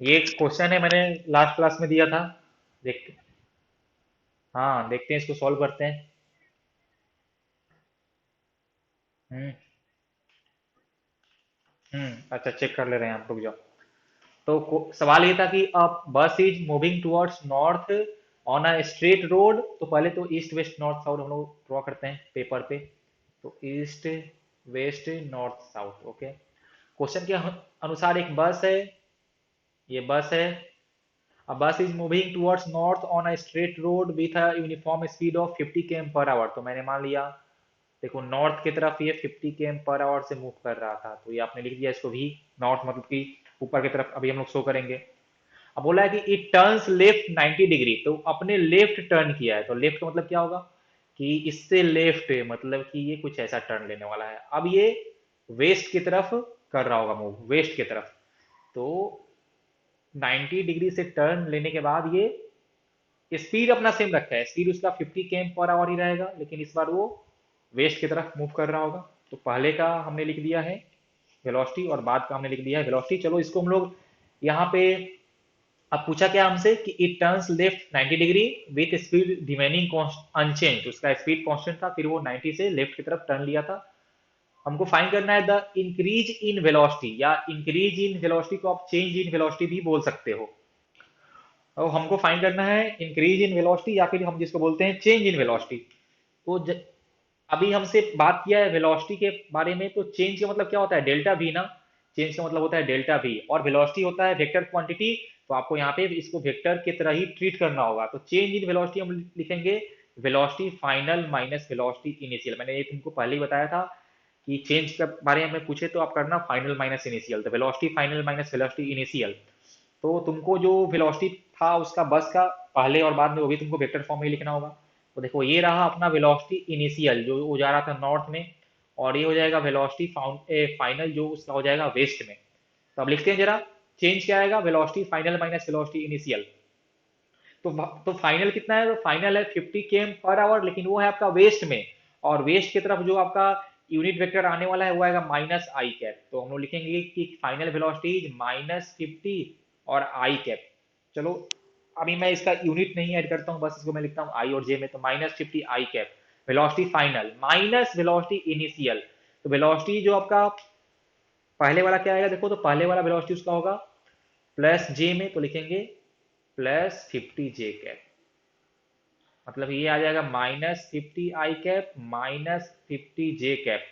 ये क्वेश्चन है, मैंने लास्ट क्लास में दिया था। देखते, हाँ देखते हैं, इसको सॉल्व करते हैं। हम्म। अच्छा चेक कर ले रहे हैं, आप रुक जाओ। तो सवाल ये था कि अब बस is moving towards north on a straight road. तो पहले तो ईस्ट वेस्ट नॉर्थ साउथ हम लोग ड्रॉ करते हैं पेपर पे। तो east west north south, okay. Question के अनुसार एक बस है, ये बस है। A bus is moving towards north on a straight road with a uniform speed of 50 km per hour। तो मैंने मान लिया, देखो नॉर्थ की तरफ ये 50 km पर आवर से मूव कर रहा था, तो ये आपने लिख दिया इसको भी। नॉर्थ मतलब कि ऊपर की तरफ अभी हम लोग शो करेंगे। अब बोला है कि इट टर्न्स लेफ्ट 90 डिग्री, तो अपने लेफ्ट टर्न किया है। तो लेफ्ट का मतलब क्या होगा कि इससे लेफ्ट, मतलब कि ये कुछ ऐसा टर्न लेने वाला है। अब ये वेस्ट की तरफ कर रहा होगा मूव, वेस्ट की तरफ। तो 90 डिग्री से टर्न लेने के बाद ये स्पीड अपना सेम रखा है, स्पीड उसका 50 km पर आवर ही रहेगा, लेकिन इस बार वो वेस्ट की तरफ मूव कर रहा होगा। तो पहले का हमने लिख दिया है वेलोसिटी और बाद का हमने लिख दिया है वेलोसिटी। चलो इसको हम लोग यहाँ पे, अब पूछा क्या हमसे कि it turns left 90 degree with speed remaining unchange. उसका स्पीड कांस्टेंट था, फिर वो 90 से लेफ्ट की तरफ टर्न लिया था। हमको फाइंड करना है द इंक्रीज इन वेलोसिटी, या इंक्रीज इन वेलोसिटी को आप चेंज इन वेलोसिटी भी बोल सकते हो। और हमको फाइंड करना है इंक्रीज इन वेलोसिटी, या फिर हम जिसको बोलते हैं चेंज इन वेलोसिटी। तो अभी हमसे बात किया है वेलोसिटी के बारे में, तो चेंज का मतलब क्या होता है, डेल्टा वी ना। चेंज का मतलब होता है डेल्टा वी, और वेलोसिटी होता है वेक्टर क्वांटिटी। तो आपको यहाँ पे इसको वेक्टर की तरह ही ट्रीट करना होगा। तो चेंज इन वेलोसिटी हम लिखेंगे velocity final minus velocity initial. मैंने ये तुमको पहले ही बताया था कि चेंज के बारे में पूछे तो आप करना फाइनल माइनस इनिशियल। तो velocity final minus velocity initial. तो तुमको जो वेलोसिटी था उसका बस का, पहले और बाद में, वो भी तुमको वेक्टर फॉर्म में ही लिखना होगा। तो देखो ये रहा अपना वेलोसिटी इनिशियल जो वो जा रहा था नॉर्थ में, और ये हो जाएगा वेलोसिटी फाइनल जो उसका हो जाएगा वेस्ट में। तो अब लिखते हैं जरा, चेंज क्या आएगा, velocity final minus velocity initial. तो फाइनल कितना है, तो फाइनल है 50 km पर आवर, लेकिन वो है आपका वेस्ट में। और वेस्ट की तरफ जो आपका यूनिट वेक्टर आने वाला है वो आएगा माइनस आई कैप। तो हम लोग लिखेंगे कि फाइनल वेलोसिटी इज -50 और आई कैप। चलो अभी मैं इसका यूनिट नहीं ऐड करता हूँ, बस इसको मैं लिखता हूँ आई और जे में। तो -50 I cap velocity final minus velocity initial. तो वेलोसिटी जो आपका पहले वाला क्या आएगा, देखो तो पहले वाला वेलोसिटी उसका होगा प्लस जे में, तो लिखेंगे +50 जे कैप। मतलब ये आ जाएगा -50 आई कैप -50 जे कैप।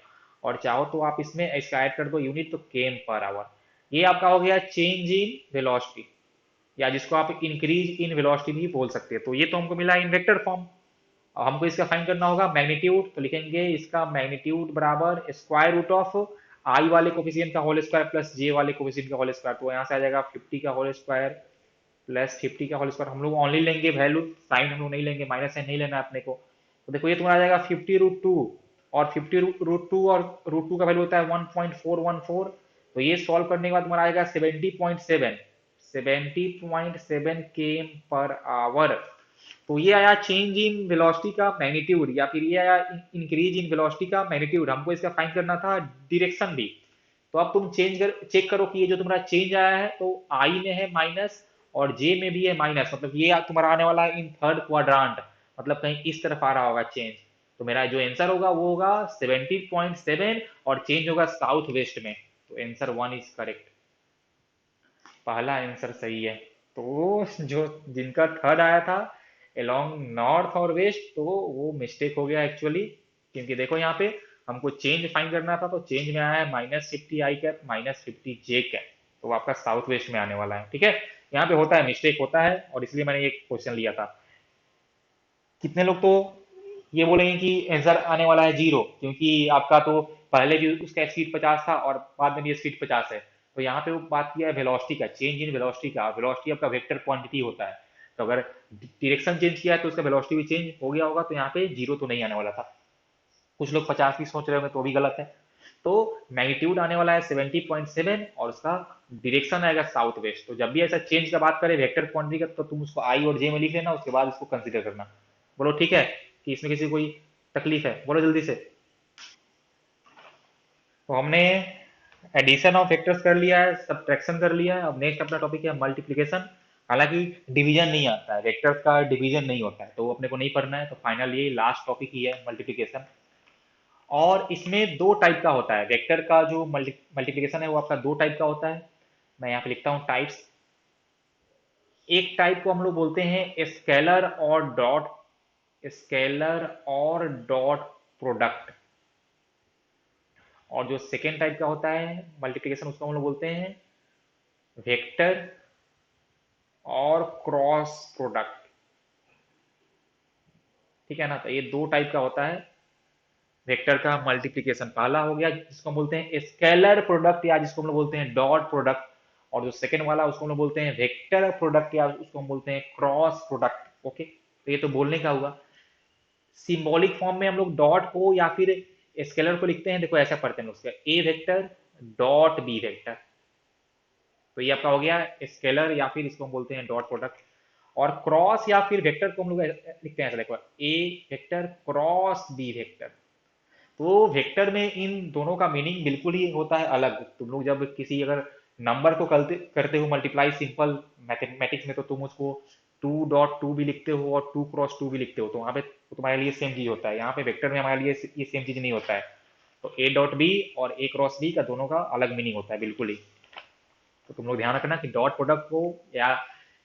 और चाहो तो आप इसमें इसका ऐड कर दो यूनिट, तो केम पर आवर। ये आपका हो गया चेंज इन वेलोसिटी, या जिसको आप इंक्रीज इन वेलोसिटी भी बोल सकते हैं। तो ये तो हमको मिला इन वेक्टर फॉर्म। अब हमको इसका फाइंड करना होगा मैग्नीट्यूड। तो लिखेंगे इसका मैग्नीट्यूड बराबर स्क्वायर रूट ऑफ आई वाले कोफिशिएंट का होल स्क्वायर प्लस जे वाले कोफिशिएंट का होल स्क्वायर। तो यहाँ से आ जाएगा 50 का होल स्क्वायर +50 का होल स्क्वायर। हम लोग ओनली लेंगे वैल्यू, साइन हम लोग नहीं लेंगे, माइनस साइन नहीं लेना है अपने को। तो देखो ये तुम्हारा आ जाएगा 50√2, और 50√2 और √2 का वैल्यू होता है 1.414। तो ये सॉल्व करने के बाद तुम्हारा आएगा 70.7, 70.7 km पर आवर। तो ये आया चेंज इन वेलोसिटी का मैग्नीट्यूड, या फिर ये आया इंक्रीज इन वेलोसिटी का मैग्नीट्यूड। हमको इसका फाइंड करना था डायरेक्शन भी। तो अब तुम चेक करो कि ये जो तुम्हारा चेंज आया है, तो आई में है माइनस और जे में भी है माइनस, मतलब ये तुम्हारा आने वाला है इन थर्ड क्वाड्रांट, मतलब कहीं इस तरफ आ रहा होगा चेंज। तो मेरा जो आंसर होगा वो होगा 70.7, और चेंज होगा साउथ वेस्ट में। तो आंसर 1 इज करेक्ट, पहला आंसर सही है। तो जो जिनका थर्ड आया था अलोंग नॉर्थ और वेस्ट, तो वो मिस्टेक हो गया एक्चुअली। क्योंकि देखो यहाँ पे हमको चेंज फाइंड करना था, तो चेंज में आया है -50 आई कैप -50 जे कैप। तो वो आपका साउथ वेस्ट में आने वाला है, ठीक है। यहाँ पे होता है, मिस्टेक होता है, और इसलिए मैंने ये क्वेश्चन लिया था। कितने लोग तो ये बोलेंगे कि आंसर आने वाला है 0, क्योंकि आपका तो पहले भी उसका स्पीड 50 था और बाद में भी स्पीड 50 है। तो यहाँ पे वो बात किया है वेलोसिटी का, चेंज इन वेलोसिटी का। वेलोसिटी आपका वेक्टर क्वांटिटी होता है। तो अगर डायरेक्शन चेंज किया है तो उसका वेलोसिटी भी चेंज हो गया होगा, तो यहाँ पे 0 तो नहीं आने वाला था। कुछ लोग 50 भी सोच रहे होंगे, तो भी गलत है। तो मैग्नीट्यूड आने वाला है 70.7, और उसका डायरेक्शन आएगा साउथ वेस्ट। तो जब भी ऐसा चेंज का बात करें वेक्टर क्वांटिटी का, तो तुम उसको आई और जे में लिख लेना, उसके बाद उसको कंसिडर करना। बोलो ठीक है, कि इसमें किसी को कोई तकलीफ है, बोलो जल्दी से। तो हमने एडिशन ऑफ वेक्टर्स कर लिया है, सब्ट्रैक्शन कर लिया है, अब नेक्स्ट अपना टॉपिक है मल्टीप्लिकेशन। हालांकि डिवीजन नहीं आता है, वेक्टर्स का डिवीजन नहीं होता है, तो वो अपने को नहीं पढ़ना है, तो फाइनल ये लास्ट टॉपिक ही है मल्टीप्लिकेशन। और इसमें दो टाइप का होता है, वेक्टर का जो मल्टीप्लिकेशन है वो आपका दो टाइप का होता है। मैं यहाँ पे लिखता हूँ टाइप्स। एक टाइप को हम लोग बोलते हैं स्केलर और डॉट, स्केलर और डॉट प्रोडक्ट। और जो सेकेंड टाइप का होता है मल्टीप्लिकेशन, उसको हम लोग बोलते हैं वेक्टर और क्रॉस प्रोडक्ट। ठीक है ना, तो ये दो टाइप का होता है वेक्टर का मल्टीप्लिकेशन। पहला हो गया जिसको हम बोलते हैं स्केलर प्रोडक्ट, या जिसको हम लोग बोलते हैं डॉट प्रोडक्ट। और जो सेकेंड वाला उसको हम लोग बोलते हैं वेक्टर प्रोडक्ट, या उसको हम बोलते हैं क्रॉस प्रोडक्ट। ओके, तो ये तो बोलने का हुआ। सिंबॉलिक फॉर्म में हम लोग डॉट को या फिर स्केलर को लिखते हैं, देखो ऐसा पढ़ते हैं उसका ए वेक्टर डॉट बी वेक्टर। तो ये आपका हो गया स्केलर, या फिर इसको हम बोलते हैं डॉट प्रोडक्ट। और क्रॉस या फिर वेक्टर को हम लोग लिखते हैं ऐसा, देखो ए वेक्टर क्रॉस बी वेक्टर। तो वेक्टर में इन दोनों का मीनिंग बिल्कुल ही होता है अलग। तुम लोग जब किसी अगर नंबर को करते करते हो मल्टीप्लाई सिंपल मैथमेटिक्स में, तो तुम उसको 2.2 भी लिखते हो और 2 क्रॉस 2 भी लिखते हो, तो वहाँ पे तो तुम्हारे लिए सेम चीज होता है। यहाँ पे वेक्टर में हमारे लिए ये सेम चीज नहीं होता है। तो ए डॉट बी और ए क्रॉस बी का दोनों का अलग मीनिंग होता है बिल्कुल ही। तो तुम लोग ध्यान रखना कि डॉट प्रोडक्ट को या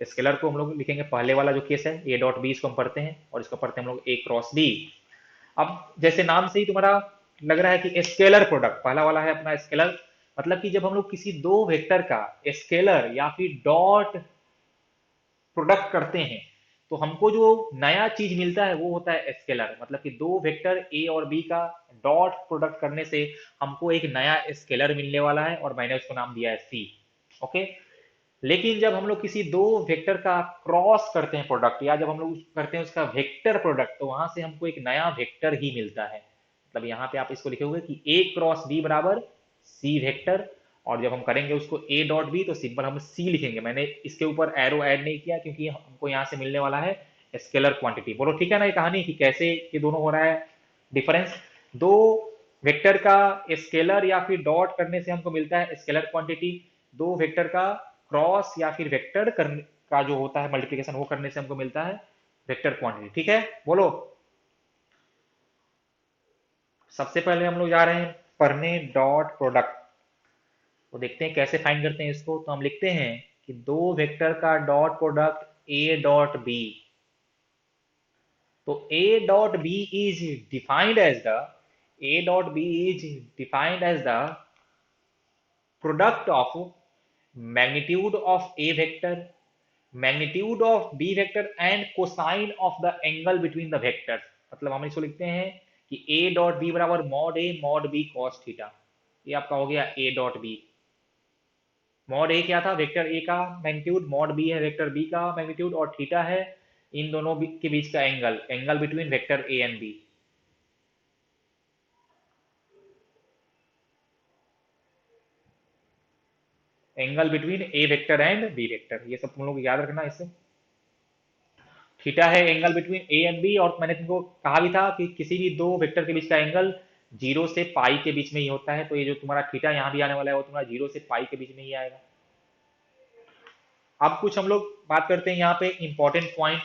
स्केलर को हम लोग लिखेंगे पहले वाला जो केस है ए डॉट बी, इसको हम पढ़ते हैं, और इसको पढ़ते हैं हम लोग ए क्रॉस बी। अब जैसे नाम से ही तुम्हारा लग रहा है कि स्केलर प्रोडक्ट पहला वाला है अपना स्केलर, मतलब कि जब हम लोग किसी दो वेक्टर का स्केलर या फिर डॉट प्रोडक्ट करते हैं, तो हमको जो नया चीज मिलता है वो होता है स्केलर। मतलब कि दो वेक्टर ए और बी का डॉट प्रोडक्ट करने से हमको एक नया स्केलर मिलने वाला है, और मैंने उसको नाम दिया है सी। ओके। लेकिन जब हम लोग किसी दो वेक्टर का क्रॉस करते हैं प्रोडक्ट, या जब हम लोग करते हैं उसका वेक्टर प्रोडक्ट, तो वहां से हमको एक नया वेक्टर ही मिलता है। मतलब यहाँ पे आप इसको लिखे कि ए क्रॉस बी बराबर सी वेक्टर। और जब हम करेंगे उसको ए डॉट बी, तो सिंपल हम सी लिखेंगे। मैंने इसके ऊपर एरो ऐड नहीं किया, क्योंकि हमको यहाँ से मिलने वाला है स्केलर क्वांटिटी। बोलो ठीक है ना ये कहानी, कि कैसे ये दोनों हो रहा है डिफरेंस। दो वेक्टर का स्केलर या फिर डॉट करने से हमको मिलता है स्केलर क्वांटिटी। दो वेक्टर का क्रॉस या फिर वेक्टर करने का जो होता है मल्टीप्लिकेशन, वो करने से हमको मिलता है वेक्टर क्वांटिटी। ठीक है, बोलो। सबसे पहले हम लोग जा रहे हैं पढ़ने डॉट प्रोडक्ट। तो देखते हैं कैसे फाइंड करते हैं इसको। तो हम लिखते हैं कि दो वेक्टर का dot product A dot B. तो ए dot B is defined as the, A dot B is defined as the product of magnitude of a vector, magnitude of b vector and cosine of the angle between the vectors। मतलब हम इसको लिखते हैं कि a dot B बराबर mod ए mod B cos theta. ये आपका हो गया a dot B. Mod A क्या था, वेक्टर ए का मैग्नीट्यूड, मॉड बी है वेक्टर बी का मैग्नीट्यूड, और थीटा है इन दोनों के बीच का angle, angle between vector A and B. Angle between A vector and B vector, ये सब तुम लोग याद रखना इससे। थीटा है angle between A and B, और मैंने तुमको कहा भी था कि किसी भी दो वेक्टर के बीच का एंगल 0 से पाई के बीच में ही होता है। तो ये जो तुम्हारा थीटा यहाँ भी आने वाला है, वो तुम्हारा 0 से पाई के बीच में ही आएगा। अब कुछ हम लोग बात करते हैं यहाँ पे इंपॉर्टेंट पॉइंट।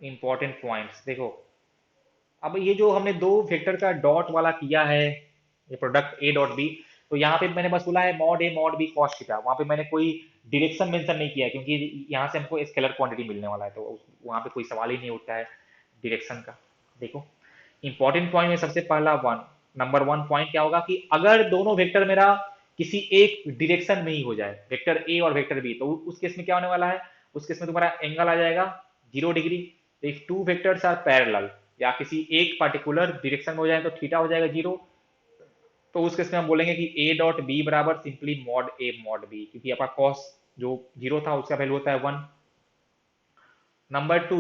इंपॉर्टेंट पॉइंट्स देखो। अब ये जो हमने दो वेक्टर का डॉट वाला किया है, ये प्रोडक्ट ए डॉट बी, तो यहाँ पे मैंने बस बोला है मॉड ए मॉड बी कॉस थीटा। वहां पे मैंने कोई डायरेक्शन मेंशन नहीं किया है, क्योंकि यहाँ से हमको स्केलर क्वांटिटी मिलने वाला है, तो वहां पे कोई सवाल ही नहीं उठता है डायरेक्शन का। देखो इंपॉर्टेंट पॉइंट में सबसे पहला नंबर वन पॉइंट क्या होगा, कि अगर दोनों वेक्टर मेरा किसी एक डायरेक्शन में ही हो जाए, वेक्टर ए और वेक्टर बी, तो उस केस में क्या होने वाला है, उस केस में तुम्हारा एंगल आ जाएगा 0 डिग्री। तो if two vectors are parallel, या किसी एक पार्टिकुलर डायरेक्शन में हो जाए, तो थीटा हो जाएगा 0। तो उस केस में हम बोलेंगे कि ए डॉट बी बराबर सिंपली मॉड ए मॉड बी, क्योंकि आपका कॉस जो 0 था उसका वैल्यू होता है 1। नंबर टू,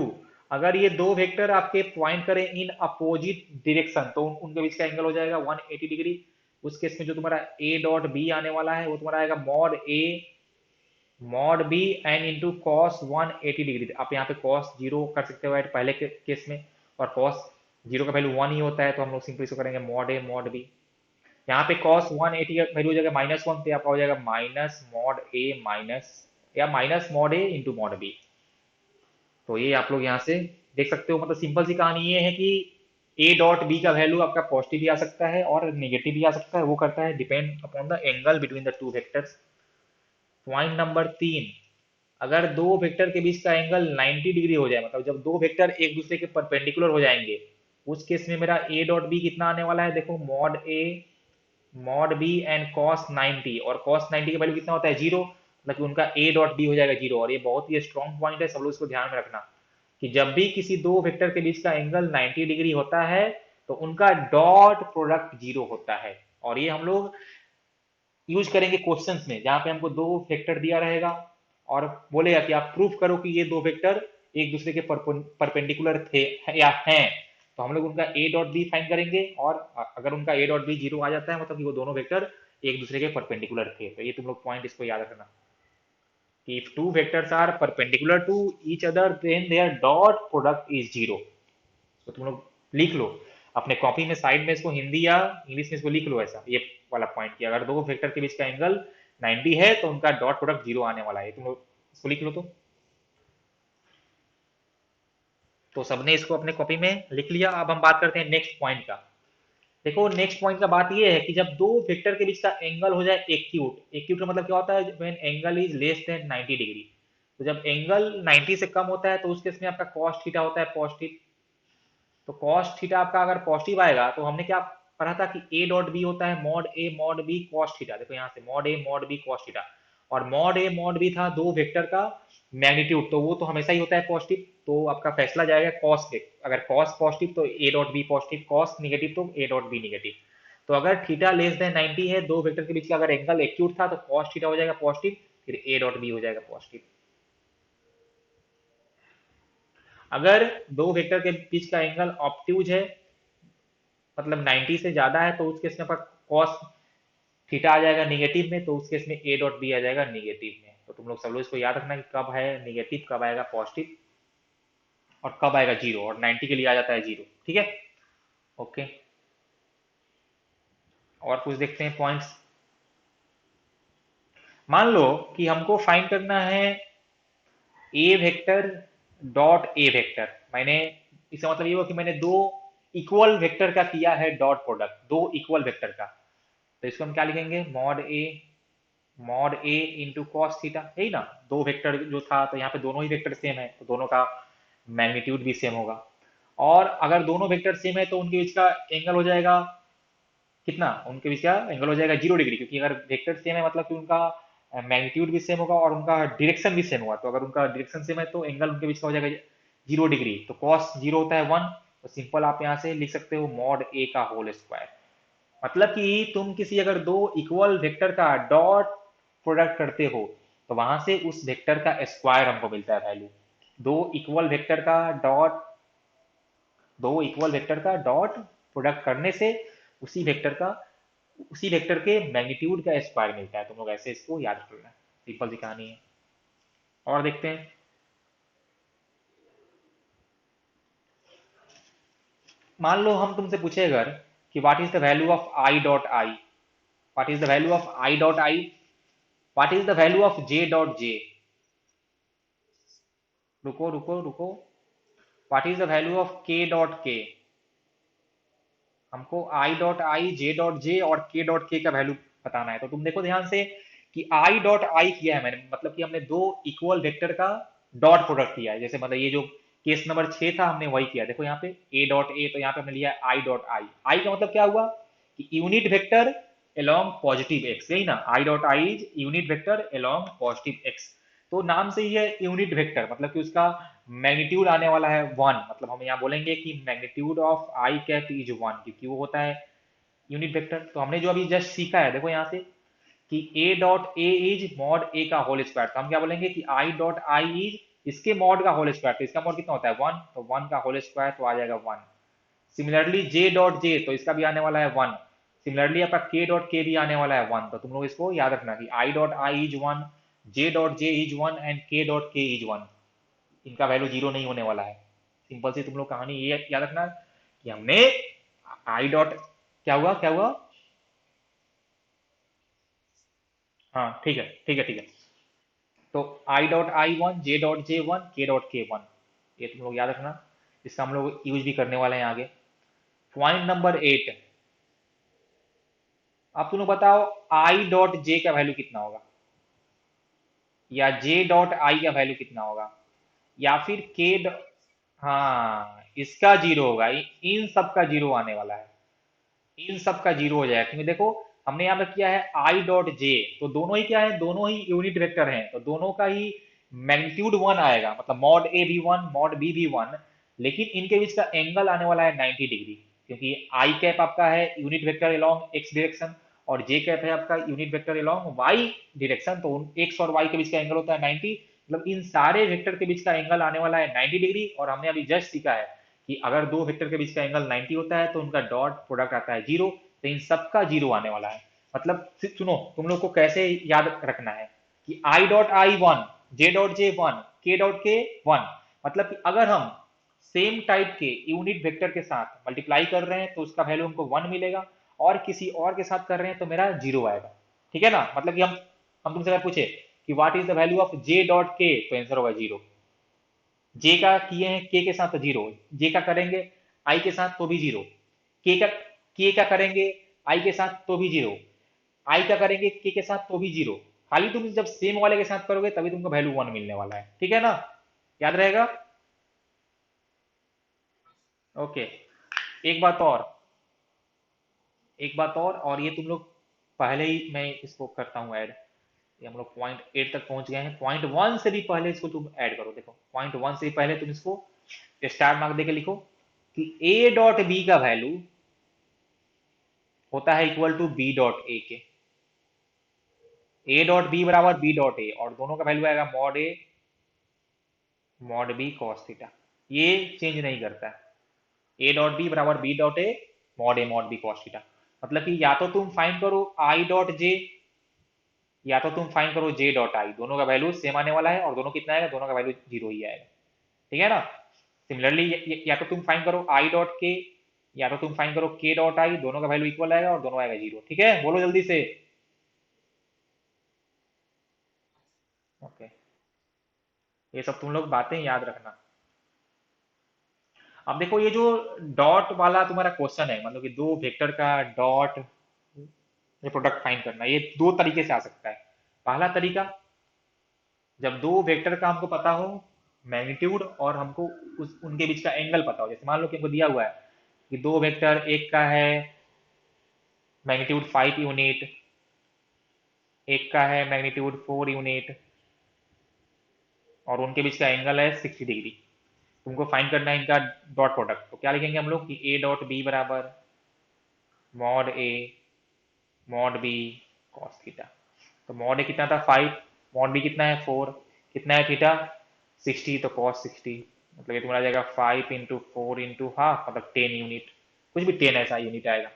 अगर ये दो वेक्टर आपके पॉइंट करें इन अपोजिट डायरेक्शन, तो उनके बीच का एंगल हो जाएगा 180 डिग्री। उस केस में जो तुम्हारा ए डॉट बी आने वाला है, वो तुम्हारा आएगा mod A mod B and into cos 180 degree. आप यहाँ पे कॉस 0 कर सकते हो ऐड पहले के केस में, और कॉस जीरो का वैल्यू वन ही होता है, तो हम लोग सिंपली इसको करेंगे मॉड ए मॉड बी। यहाँ पे कॉस 180 का वैल्यू हो जाएगा -1, तो आपका हो जाएगा माइनस मॉड ए माइनस या minus mod a into mod B. तो ये आप लोग यहाँ से देख सकते हो। मतलब सिंपल सी कहानी ये है कि ए डॉट बी का वैल्यू आपका पॉजिटिव भी आ सकता है और नेगेटिव भी आ सकता है, वो करता है depend upon the angle between the two vectors. Point number 3, अगर दो वेक्टर के बीच का एंगल 90 डिग्री हो जाए, मतलब जब दो वेक्टर एक दूसरे के परपेंडिकुलर हो जाएंगे, उस केस में मेरा ए डॉट बी कितना आने वाला है, देखो mod A mod B and cos 90, और कॉस 90 का वैल्यू कितना होता है, जीरो, मतलब कि उनका ए डॉट बी हो जाएगा जीरो। और ये बहुत ही स्ट्रॉन्ग पॉइंट है, सब लोग इसको ध्यान में रखना कि जब भी किसी दो वेक्टर के बीच का एंगल 90 डिग्री होता है तो उनका डॉट प्रोडक्ट जीरो होता है। और ये हम लोग यूज करेंगे क्वेश्चंस में, जहां पे हमको दो वेक्टर दिया रहेगा और बोलेगा कि आप प्रूफ करो कि ये दो वेक्टर एक दूसरे के परपेंडिकुलर थे या हैं। तो हम लोग उनका ए डॉट बी फाइंड करेंगे, और अगर उनका ए डॉट बी जीरो आ जाता है मतलब कि वो दोनों वेक्टर एक दूसरे के परपेंडिकुलर थे। तो ये तुम लोग पॉइंट इसको याद रखना कि if two vectors are perpendicular to each other then their dot product is zero। तो तुम लोग लिख लो अपने कॉपी में, साइड में इसको हिंदी या इंग्लिश में इसको लिख लो ऐसा, ये वाला पॉइंट कि अगर दो वेक्टर के बीच का एंगल 90 है तो उनका डॉट प्रोडक्ट जीरो आने वाला है। तुम लोग इसको लिख लो। तो सबने इसको अपने कॉपी में लिख लिया। अब हम बात करते हैं नेक्स्ट पॉइंट का। देखो नेक्स्ट पॉइंट का बात ये है कि जब दो वेक्टर के बीच का एंगल हो जाए एक्यूट, एक्यूट का मतलब क्या होता है, when angle is less than 90 degree. तो जब एंगल 90 से कम होता है तो उस केस में आपका कॉस थीटा होता है पॉजिटिव। तो कॉस थीटा आपका अगर पॉजिटिव आएगा तो हमने क्या पढ़ा था कि ए डॉट बी होता है मॉड ए मॉड बी कॉस थीटा। देखो यहाँ से मॉड ए मॉड बी कॉस थीटा, और मॉड ए मॉड बी था दो वेक्टर का मैग्नीट्यूड, तो वो तो हमेशा ही होता है पॉजिटिव। तो आपका फैसला जाएगा कॉस पे, अगर कॉस पॉजिटिव तो ए dot B positive, cos negative तो ए डॉट बी निगेटिव। तो अगर थीटा लेस देन 90 है, दो वेक्टर के बीच का अगर एंगल एक्यूट था तो कॉस थीटा हो जाएगा पॉजिटिव, फिर ए डॉट बी हो जाएगा पॉजिटिव। अगर दो वेक्टर के बीच का एंगल ऑब्ट्यूज है, मतलब 90 से ज्यादा है, तो उस केस में आपका कॉस थीटा आ जाएगा निगेटिव में, तो उस केस में ए डॉट बी आ जाएगा निगेटिव में। तो तुम लोग सब लोग इसको याद रखना कि कब है निगेटिव, कब आएगा पॉजिटिव, और कब आएगा जीरो, और 90 के लिए आ जाता है जीरो। ठीक है, ओके। और कुछ देखते हैं पॉइंट्स। मान लो कि हमको फाइंड करना है ए वेक्टर डॉट ए वेक्टर। मैंने, इसका मतलब ये हुआ कि मैंने दो इक्वल वेक्टर का किया है डॉट प्रोडक्ट, दो इक्वल वेक्टर का। तो इसको हम क्या लिखेंगे, mod a into cos theta, यही ना। दो वेक्टर जो था तो यहाँ पे दोनों ही वेक्टर सेम है तो दोनों का मैग्नीट्यूड भी सेम होगा। और अगर दोनों वेक्टर सेम है तो उनके बीच का एंगल हो जाएगा कितना, उनके बीच का एंगल हो जाएगा 0 डिग्री, क्योंकि अगर वेक्टर सेम है मतलब कि उनका मैग्नीट्यूड भी सेम होगा और उनका डायरेक्शन भी सेम होगा। तो अगर उनका डायरेक्शन सेम है तो एंगल उनके बीच का हो जाएगा 0 डिग्री। तो कॉस जीरो होता है 1। तो सिंपल आप यहाँ से लिख सकते हो मॉड ए का होल स्क्वायर। मतलब कि तुम किसी अगर दो इक्वल वेक्टर का डॉट प्रोडक्ट करते हो तो वहां से उस वेक्टर का स्क्वायर हमको मिलता है वैल्यू। दो इक्वल वेक्टर का डॉट दो इक्वल वेक्टर का डॉट प्रोडक्ट करने से उसी वेक्टर का उसी वेक्टर के मैग्नीट्यूड का स्क्वायर मिलता है। तुम लोग ऐसे इसको याद कर लेना, सिंपल सी कहानी है। और देखते हैं, मान लो हम तुमसे पूछे अगर कि what is the value of I dot I, what is the value of I dot I, what is the value of J dot जे, रुको रुको रुको, what is the value of के डॉट के। हमको आई डॉट आई, जे dot जे और के dot के का value बताना है। तो तुम देखो ध्यान से कि आई डॉट आई किया है मैंने, मतलब कि हमने दो इक्वल वेक्टर का डॉट प्रोडक्ट किया है। जैसे मतलब ये जो केस नंबर 6 था हमने वही किया। देखो यहाँ पे ए डॉट ए, तो यहाँ पे हमने लिया आई डॉट आई। आई का मतलब क्या हुआ कि unit vector along positive x, यही ना, आई dot I is unit vector along positive x. तो नाम से ही है यूनिट वेक्टर, मतलब कि उसका मैग्नीट्यूड आने वाला है 1। मतलब हम यहाँ बोलेंगे कि magnitude of i cap is 1, क्योंकि वो होता है यूनिट वेक्टर। तो हमने जो अभी जस्ट सीखा है देखो यहाँ से कि ए dot A is mod A का होल स्क्वायर, तो हम क्या बोलेंगे कि आई डॉट आई इज इसके मॉड का होल स्क्वायर। तो इसका मॉड कितना होता है 1, तो 1 का होल स्क्वायर तो आ जाएगा 1। सिमिलरली जे डॉट जे, तो इसका भी आने वाला है 1। सिमिलरली आपका के डॉट के भी आने वाला है 1। तो तुम लोग इसको याद रखना कि I dot I is 1, J dot J is 1 and के डॉट के इज 1। इनका वैल्यू जीरो नहीं होने वाला है। सिंपल सी तुम लोग कहानी ये याद रखना कि हमने आई डॉट, क्या हुआ क्या हुआ? हाँ ठीक है ठीक है ठीक है। तो आई dot I one, J dot J one, के डॉट के वन, ये तुम लोग याद रखना, इसका हम लोग यूज भी करने वाले हैं आगे। पॉइंट नंबर 8, अब तुम लोग बताओ आई डॉट जे का वैल्यू कितना होगा, या जे डॉट आई का वैल्यू कितना होगा, या फिर के, हाँ इसका जीरो होगा, इन सब का जीरो आने वाला है, इन सब का जीरो हो जाएगा, क्योंकि देखो हमने यहाँ पे किया है आई डॉट जे, तो दोनों ही क्या है, दोनों ही यूनिट वेक्टर हैं, तो दोनों का ही मैग्नीट्यूड वन आएगा, मतलब मॉड ए भी वन, मॉड बी भी वन, लेकिन इनके बीच का एंगल आने वाला है 90 डिग्री, क्योंकि आई कैप आपका है unit vector along X direction, और जे कैप है आपका unit vector along Y direction, तो एक्स और वाई के बीच का एंगल होता है 90, मतलब इन सारे वेक्टर के बीच का एंगल आने वाला है 90 डिग्री, और हमने अभी जस्ट सीखा है कि अगर दो वेक्टर के बीच का एंगल 90 होता है तो उनका डॉट प्रोडक्ट आता है जीरो, तो इन सबका जीरो आने वाला है। मतलब सुनो तुम लोग को कैसे याद रखना है कि I dot I one, J dot J one, के डॉट के वन, मतलब कि अगर हम सेम टाइप के यूनिट वेक्टर के साथ मल्टीप्लाई कर रहे हैं तो उसका वैल्यू हमको वन मिलेगा, और किसी और के साथ कर रहे हैं तो मेरा जीरो आएगा, ठीक है ना? मतलब कि हम तुमसे अगर पूछे कि what is the value of J dot के, तो आंसर होगा जीरो। जे का किए हैं के साथ तो जीरो, जे का करेंगे आई के साथ तो भी जीरो, के का करेंगे आई के साथ तो भी जीरो, आई का करेंगे के साथ तो भी जीरो, खाली तुम जब सेम वाले के साथ करोगे तभी तुमको वैल्यू वन मिलने वाला है, ठीक है ना? याद रहेगा? ओके। एक बात और, एक बात और ये तुम लोग पहले ही मैं इसको करता हूँ ऐड, ये हम लोग पॉइंट 8 तक पहुंच गए हैं, पॉइंट 1 से भी पहले इसको तुम ऐड करो, देखो पॉइंट 1 से भी पहले तुम इसको स्टार मार्क देके लिखो कि ए डॉट बी का वैल्यू होता है equal to B dot A के, ए डॉट बी बराबर बी डॉट ए, और दोनों का वैल्यू आएगा मॉड ए मॉड बी कॉस थीटा, ये चेंज नहीं करता है, ए डॉट बी बराबर B dot A mod B cos theta, मतलब कि या तो तुम फाइंड करो आई डॉट जे, या तो तुम फाइंड करो जे डॉट आई, दोनों का वैल्यू सेम आने वाला है, और दोनों कितना आएगा, दोनों का वैल्यू जीरो ही आएगा, ठीक है ना? सिमिलरली या तो तुम फाइंड करो आई डॉट के, या तो तुम फाइंड करो के डॉट आई, दोनों का वैल्यू इक्वल आएगा और दोनों आएगा जीरो, ठीक है? बोलो जल्दी से। ओके, ये सब तुम लोग बातें याद रखना। अब देखो ये जो डॉट वाला तुम्हारा क्वेश्चन है, मतलब कि दो वेक्टर का डॉट ये प्रोडक्ट फाइंड करना, ये दो तरीके से आ सकता है। पहला तरीका, जब दो वेक्टर का हमको पता हो मैग्नीट्यूड, और हमको उनके बीच का एंगल पता हो, जैसे मान लो कि हमको दिया हुआ है कि दो वेक्टर, एक का है मैग्नीट्यूड 5 यूनिट, एक का है मैग्नीट्यूड 4 यूनिट, और उनके बीच का एंगल है 60 डिग्री, तुमको फाइंड करना है इनका डॉट प्रोडक्ट, तो क्या लिखेंगे हम लोग कि ए डॉट बी बराबर मॉड ए मॉड बी कॉस थीटा, तो मॉड ए कितना था 5, मॉड बी कितना है 4, कितना है थीटा 60, तो कॉस 60, मतलब ये तुम्हारा आ जाएगा 5 इंटू 4 इंटू हाफ, मतलब 10 यूनिट, कुछ भी 10 ऐसा यूनिट आएगा।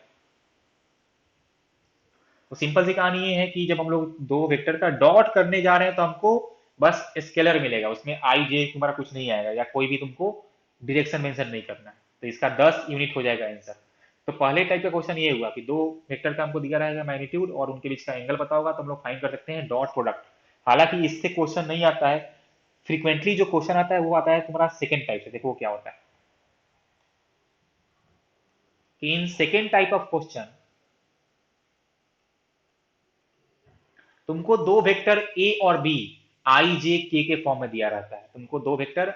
तो सिंपल सी कहानी ये है कि जब हम लोग दो वेक्टर का डॉट करने जा रहे हैं तो हमको बस स्केलर मिलेगा, उसमें आई जे तुम्हारा कुछ नहीं आएगा, या कोई भी तुमको डायरेक्शन मेंशन नहीं करना है, तो इसका 10 यूनिट हो जाएगा आंसर। तो पहले टाइप का क्वेश्चन ये हुआ कि दो वेक्टर का हमको दिया रहेगा मैग्नीट्यूड, और उनके बीच का एंगल पता होगा, तो हम लोग फाइंड कर सकते हैं डॉट प्रोडक्ट। हालांकि इससे क्वेश्चन नहीं आता है, फ्रीक्वेंटली जो क्वेश्चन आता है वो आता है तुम्हारा सेकेंड टाइप से, देखो वो क्या होता है कि in second type of question तुमको दो वेक्टर ए और बी आई जे के फॉर्म में दिया रहता है, तुमको दो वेक्टर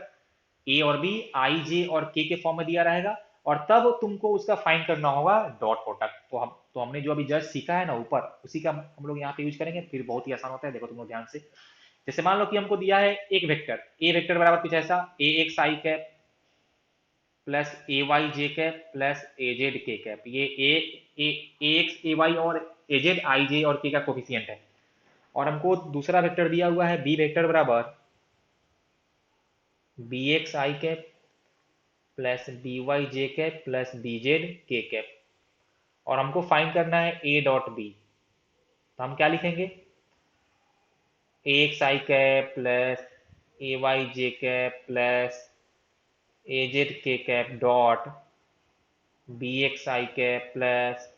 ए और बी आई जे और के फॉर्म में दिया रहेगा, और तब तुमको उसका फाइंड करना होगा डॉट प्रोडक्ट। तो हमने जो अभी जस्ट सीखा है ना ऊपर, उसी का हम लोग यहाँ पे यूज करेंगे, फिर बहुत ही आसान होता है, देखो तुम लोग ध्यान से। जैसे मान लो कि हमको दिया है एक वेक्टर, ए वेक्टर बराबर कुछ ऐसा, ए एक्स आई कैप प्लस ए वाई जे कैप प्लस ए जेड के कैप, ये ए एक्स ए वाई और ए जेड आई जे और के का कोफिशियंट है, और हमको दूसरा वेक्टर दिया हुआ है बी वेक्टर बराबर बी एक्स आई कैप प्लस बी वाई जे कैप प्लस बी जेड के कैप, और हमको फाइंड करना है ए डॉट बी, तो हम क्या लिखेंगे, ए एक्स आई कैप प्लस ए वाई जे कैप प्लस ए जेड के कैप डॉट बी एक्स आई कैप प्लस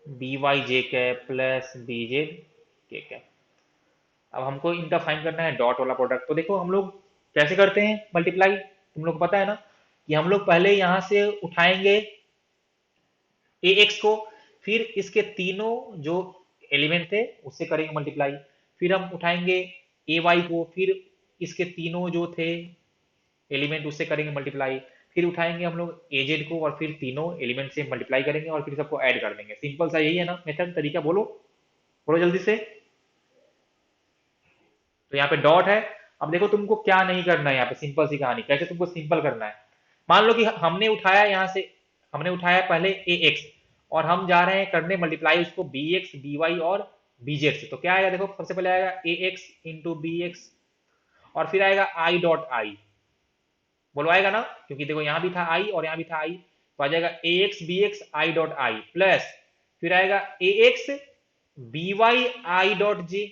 बी वाई जे कैप प्लस बी जेड के कैप। अब हमको इनका फाइंड करना है डॉट वाला प्रोडक्ट। तो देखो हम लोग कैसे करते हैं मल्टीप्लाई, तुम लोग को पता है ना कि हम लोग पहले यहां से उठाएंगे ए एक्स को, फिर इसके तीनों जो एलिमेंट थे उससे करेंगे मल्टीप्लाई, फिर हम उठाएंगे ए वाई को, फिर इसके तीनों जो थे एलिमेंट उससे करेंगे मल्टीप्लाई, फिर उठाएंगे हम लोग ए जेड को और फिर तीनों एलिमेंट से मल्टीप्लाई करेंगे और फिर सबको ऐड कर देंगे। सिंपल सा यही है ना मेथड, तरीका। बोलो बोलो जल्दी से। तो यहाँ पे डॉट है। अब देखो तुमको क्या नहीं करना है यहाँ पे, सिंपल सी कहानी कैसे तुमको सिंपल करना है। मान लो कि हमने उठाया यहाँ से, हमने उठाया पहले ए एक्स और हम जा रहे हैं करने मल्टीप्लाई उसको बी एक्स बी वाई और बी जेड से। तो क्या आएगा, देखो सबसे पहले आएगा A x into B x और फिर आएगा आई डॉट आई। बोलो आएगा ना, क्योंकि देखो यहाँ भी था आई और यहाँ भी था आई, तो आ जाएगा A X B X I dot I plus फिर आएगा A X B Y I dot J.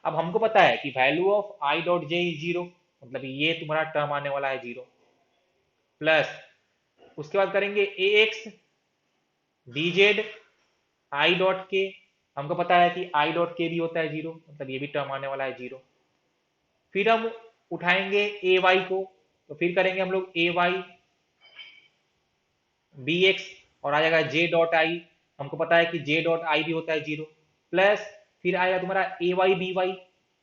अब हमको पता है कि value of I dot J is zero, मतलब ये तुम्हारा टर्म आने वाला है जीरो, प्लस उसके बाद करेंगे A X B Z I dot K. हमको पता है कि आई डॉट के भी होता है जीरो, मतलब ये भी टर्म आने वाला है जीरो। फिर हम उठाएंगे ए वाई को, तो फिर करेंगे हम लोग ए वाई बी एक्स और आ जाएगा जे डॉट आई। हमको पता है कि जे डॉट आई भी होता है जीरो, प्लस फिर आएगा तुम्हारा ए वाई बी वाई,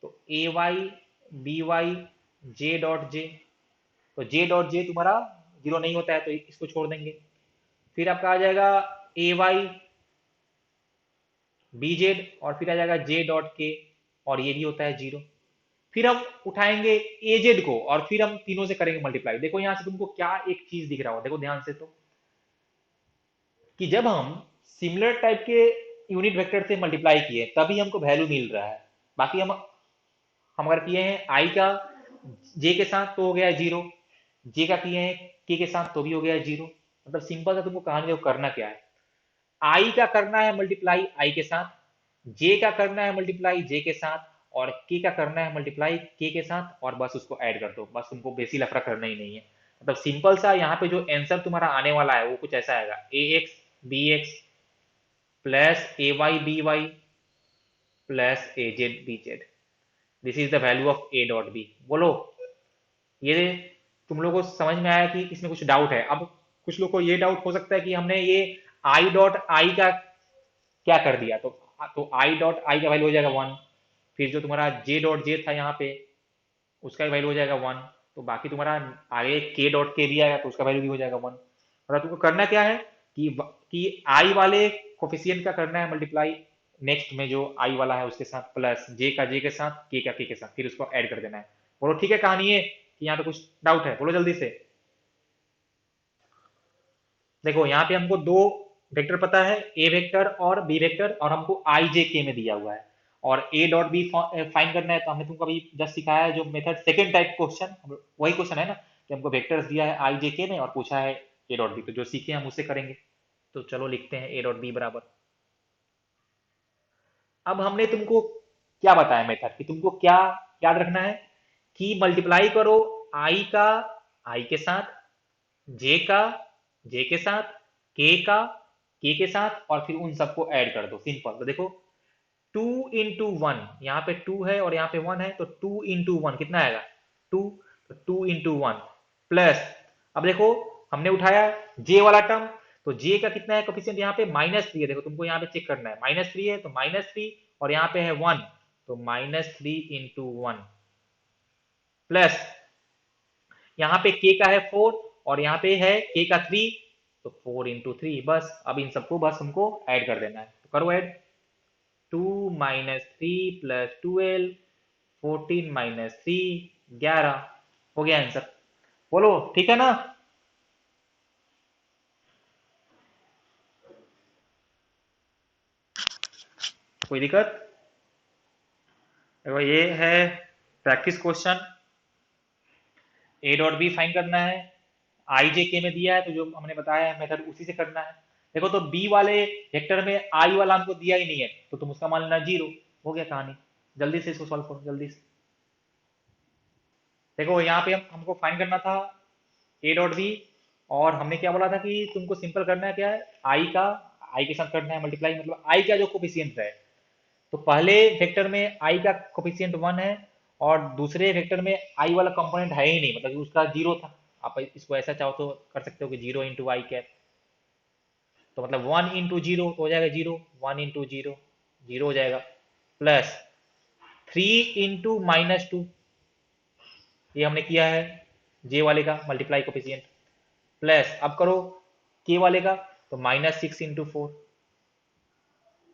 तो A Y B Y J dot J. तो जे डॉट जे तुम्हारा जीरो नहीं होता है तो इसको छोड़ देंगे। फिर आपका आ जाएगा ए वाई बी जेड और फिर आ जाएगा जे डॉट के और ये भी होता है जीरो। फिर हम उठाएंगे ए जेड को और फिर हम तीनों से करेंगे मल्टीप्लाई। देखो यहां से तुमको क्या एक चीज दिख रहा हो, देखो ध्यान से, तो कि जब हम सिमिलर टाइप के यूनिट वेक्टर से मल्टीप्लाई किए तभी हमको वैल्यू मिल रहा है। बाकी हम अगर किए हैं आई का जे के साथ तो हो गया है जीरो, जे का किए हैं के साथ तो भी हो गया है जीरो। मतलब सिंपल सा तुमको कहानी देखो करना क्या है, आई का करना है मल्टीप्लाई आई के साथ, जे का करना है मल्टीप्लाई जे के साथ और के का करना है मल्टीप्लाई के साथ और बस उसको ऐड कर दो। बस तुमको बेसी लफड़ा करना ही नहीं है। मतलब सिंपल सा यहाँ पे जो आंसर तुम्हारा आने वाला है वो कुछ ऐसा आएगा, A X B X plus A Y B Y plus A Z B Z. This is the value of A dot B. बोलो ये तुम लोगों को समझ में आया कि इसमें कुछ डाउट है? अब कुछ लोग को ये डाउट हो सकता है कि हमने ये आई डॉट आई का क्या कर दिया, तो आई डॉट आई का वैल्यू हो जाएगा वन, फिर जो तुम्हारा जे डॉट जे था यहाँ पे उसका वैल्यू हो जाएगा वन, तो बाकी तुम्हारा आगे के डॉट के भी आएगा तो उसका वैल्यू भी हो जाएगा वन। और तुमको करना क्या है कि आई वाले कोफिशियंट का करना है मल्टीप्लाई नेक्स्ट में जो आई वाला है उसके साथ, प्लस जे का जे के साथ के का के साथ, फिर उसको ऐड कर देना है। बोलो ठीक है कहानी है कि यहाँ पे कुछ डाउट है? बोलो जल्दी से। देखो यहाँ पे हमको दो वेक्टर पता है, ए वेक्टर और बी वेक्टर, और हमको आई जे के में दिया हुआ है और ए डॉट बी फाइंड करना है। तो हमने तुमको अभी जस्ट सिखाया है जो मेथड, सेकंड टाइप क्वेश्चन वही क्वेश्चन है ना, कि हमको वेक्टर्स दिया है आई जे के में और पूछा है ए डॉट बी, तो जो सीखे हम उससे करेंगे। तो चलो लिखते हैं ए डॉट बी बराबर। अब हमने तुमको क्या बताया मेथड, कि तुमको क्या याद रखना है कि मल्टीप्लाई करो आई का आई के साथ, जे का जे के साथ, का के साथ और फिर उन सबको ऐड कर दो। सिंपल। तो देखो टू इंटू वन, यहाँ पे टू है और यहाँ पे वन है, तो टू इंटू वन कितना आएगा टू, तो टू इंटू वन प्लस, अब देखो हमने उठाया जे वाला टर्म, तो जे का कितना है कोफिशिएंट यहाँ पे माइनस थ्री है। देखो तुमको यहाँ पे चेक करना है, माइनस थ्री है तो माइनस थ्री और यहाँ पे है वन, तो minus three into one plus यहाँ पे के का है फोर और यहाँ पे है के का थ्री, तो फोर इंटू थ्री। बस अब इन सबको बस हमको ऐड कर देना है, तो करो add. Two minus three plus twelve, fourteen minus three, 11। हो गया आंसर। बोलो ठीक है ना? कोई दिक्कत? देखो ये है practice question, A dot B find करना है, आई जे के में दिया है तो जो हमने बताया है मेथड उसी से करना है। देखो तो बी वाले वेक्टर में आई वाला हमको दिया ही नहीं है तो तुम उसका मान लेना जीरो। हो गया कहानी। जल्दी से इसको सॉल्व करो जल्दी से। देखो यहाँ पे हमको फाइंड करना था ए डॉट बी और हमने क्या बोला था कि तुमको सिंपल करना है, क्या है, आई के साथ करना है मल्टीप्लाई, मतलब आई का जो कोफिशिएंट है। तो पहले वेक्टर में आई का कोफिशिएंट 1 है, और दूसरे वेक्टर में आई वाला कंपोनेंट है ही नहीं, मतलब कि उसका जीरो था। आप इसको ऐसा चाहो तो कर सकते हो कि जीरो इंटू आई कैप, तो मतलब 1 इंटू जीरो तो हो जाएगा जीरो, 1 इंटू जीरो जीरो हो जाएगा, प्लस 3 इंटू -2, ये हमने किया है जे वाले का मल्टीप्लाई कोफिशिएंट, प्लस अब करो के वाले का, तो -6 इंटू 4,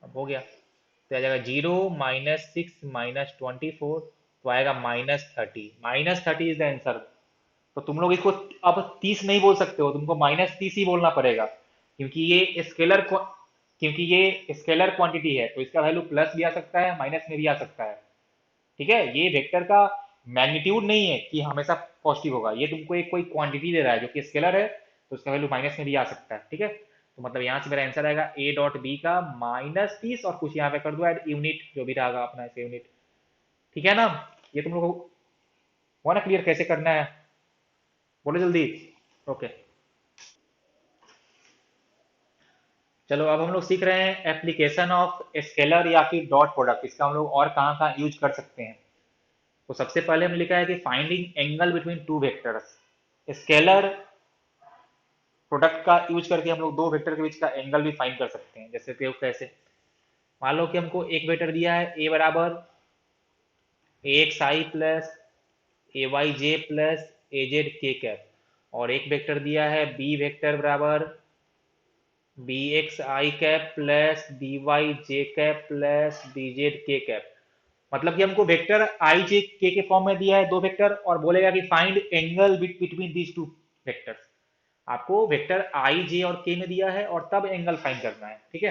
अब हो गया, तो आ जाएगा जीरो -6 - 24, तो आएगा -30, -30 इज द आंसर। तो तुम लोग इसको अब 30 नहीं बोल सकते हो, तुमको -30 ही बोलना पड़ेगा, क्योंकि ये स्केलर क्योंकि ये स्केलर क्वांटिटी है, तो इसका वैल्यू प्लस भी आ सकता है, माइनस में भी आ सकता है। ठीक है, ये वेक्टर का मैग्नीट्यूड नहीं है कि हमेशा पॉजिटिव होगा, ये तुमको एक कोई क्वांटिटी दे रहा है जो कि स्केलर है, तो उसका वैल्यू माइनस में भी आ सकता है। ठीक है, तो मतलब यहाँ से मेरा आंसर आएगा ए डॉट बी का -30, और कुछ यहाँ पे कर दो ऐड यूनिट, जो भी रहेगा अपना ऐसे यूनिट। ठीक है ना, ये तुम लोग को हुआ ना क्लियर कैसे करना है? बोलो जल्दी। ओके, चलो अब हम लोग सीख रहे हैं एप्लीकेशन ऑफ स्केलर या फिर डॉट प्रोडक्ट, इसका हम लोग और कहाँ कहाँ यूज कर सकते हैं। तो सबसे पहले हमने लिखा है कि finding angle between two vectors. Scalar product का यूज करके हम लोग दो वेक्टर के बीच का एंगल भी फाइंड कर सकते हैं। जैसे कि कैसे, मान लो कि हमको एक वेक्टर दिया है ए बराबर ए एक्स आई प्लस ए वाई जे प्लस ए जेड के कैप, और एक वेक्टर दिया है बी वेक्टर बराबर बी एक्स आई कैप प्लस डी वाई जे कैप प्लस डी जेड के कैप। मतलब कि हमको वेक्टर आई जे के फॉर्म में दिया है दो वेक्टर, और बोलेगा कि find angle between these two vectors. आपको वेक्टर आई जे और के में दिया है और तब एंगल फाइंड करना है। ठीक है,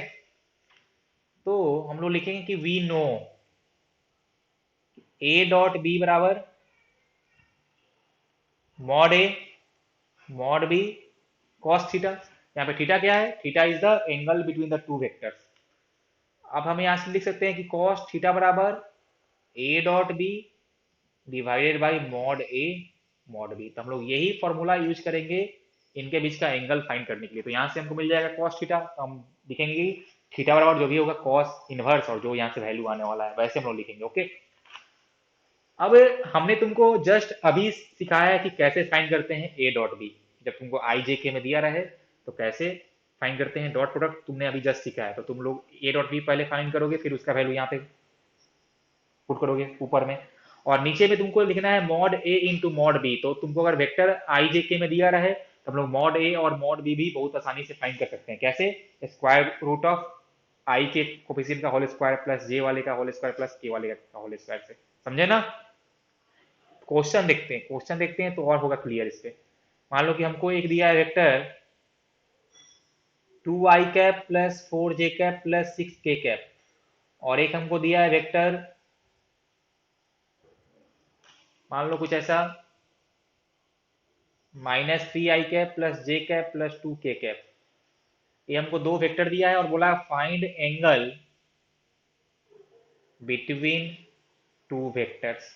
तो हम लोग लिखेंगे कि we know A dot B बराबर मॉड ए मॉड बी कॉस थीटा। यहाँ पे थीटा क्या है? Theta is the angle between the two vectors. अब हम यहाँ से लिख सकते हैं कि कॉस थीटा बराबर ए dot B divided by mod A mod B. तो हम लोग यही फॉर्मूला यूज करेंगे इनके बीच का एंगल फाइंड करने के लिए। तो यहाँ से हमको मिल जाएगा कॉस थीटा, तो हम लिखेंगे कि थीटा बराबर जो भी होगा कॉस इनवर्स, और जो यहाँ से वैल्यू आने वाला है वैसे हम लोग लिखेंगे। ओके, अब हमने तुमको जस्ट अभी सिखाया है कि कैसे फाइंड करते हैं ए डॉट बी। जब तुमको आई जे के में दिया रहे तो कैसे फाइंड करते हैं डॉट प्रोडक्ट, तुमने अभी जस्ट सीखा है। तो तुम लोग ए डॉट बी पहले फाइंड करोगे, फिर उसका वैल्यू यहाँ पे पुट करोगे ऊपर में, और नीचे में तुमको लिखना है mod a into mod B. तो तुमको अगर वेक्टर आई जे के में दिया रहे तो हम लोग मॉड ए और मॉड बी भी बहुत आसानी से फाइंड कर सकते हैं। कैसे? स्क्वायर रूट ऑफ आई के कोफिशिएंट का होल स्क्वायर प्लस जे वाले का होल स्क्वायर प्लस के वाले का होल स्क्वायर से। समझे ना? क्वेश्चन देखते हैं तो और होगा क्लियर इस पे। मान लो कि हमको एक दिया है vector 2i cap plus 4j cap plus 6k cap, और एक हमको दिया है वेक्टर मान लो कुछ ऐसा -3i cap plus j cap plus 2k cap. ये हमको दो वेक्टर दिया है और बोला find angle between two vectors.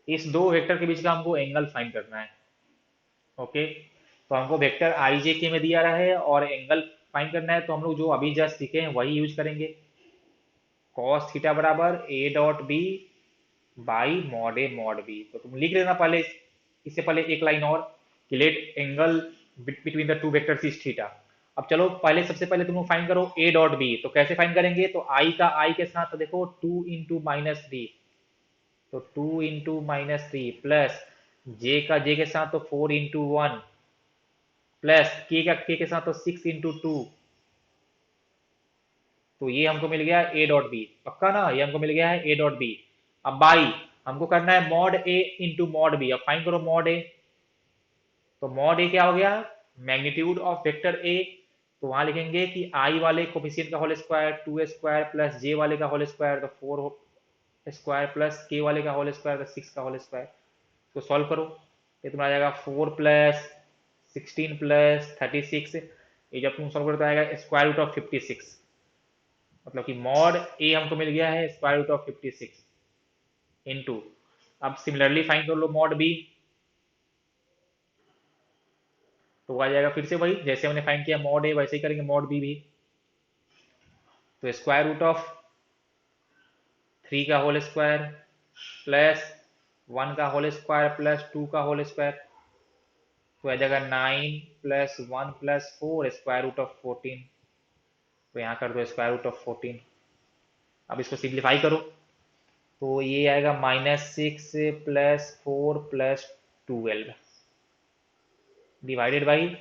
इस दो वेक्टर के बीच का हमको एंगल फाइंड करना है। ओके, तो हमको वेक्टर आई जे के में दिया रहा है और एंगल फाइंड करना है, तो हम लोग जो अभी जस्ट सीखे हैं वही यूज करेंगे। कॉस थीटा बराबर ए dot B by mod A mod B. तो तुम लिख लेना पहले, इससे पहले एक लाइन और, कि let angle between the two vectors is theta. अब चलो पहले सबसे पहले तुम लोग फाइंड करो ए डॉट बी। तो कैसे फाइंड करेंगे? तो आई का आई के साथ तो देखो 2 इंटू -3, तो 2 इंटू -3 प्लस जे का जे के साथ तो 4 इंटू 1 प्लस के के साथ तो 6 इंटू 2। तो ये हमको मिल गया ए डॉट बी। पक्का ना? ये हमको मिल गया है ए डॉट बी। अब बाई हमको करना है mod a into mod B. अब फाइंड करो मॉड ए, तो मॉड ए क्या हो गया? मैग्नीट्यूड ऑफ वेक्टर ए। तो वहां लिखेंगे कि आई वाले कोफिशिएंट का होल स्क्वायर 2 स्क्वायर प्लस जे वाले का होल स्क्वायर तो 4 स्क्वायर प्लस के वाले का होल स्क्वायर तो 6 का होल स्क्वायर। तो सॉल्व करो, ये तुम्हारा आ जाएगा 4 + 16 + 36। ये जब तुम सॉल्व करो तो आएगा स्क्वायर रूट ऑफ 56। मतलब कि मॉड ए हमको मिल गया है स्क्वायर रूट ऑफ 56 इंटू, अब सिमिलरली फाइंड कर लो मॉड बी। तो वो आ जाएगा फिर से वही, जैसे हमने फाइंड किया मॉड ए वैसे ही करेंगे मॉड बी भी। तो स्क्वायर रूट ऑफ 3 का होल स्क्वायर प्लस 1 का होल स्क्वायर प्लस 2 का होल स्क्वायर, तो आ जाएगा 9 plus 1 plus 4 square root of 14। तो यहाँ कर दो स्क्वायर रूट ऑफ 14। अब इसको सिंप्लीफाई करो, तो ये आएगा -6 plus 4 plus 12 divided by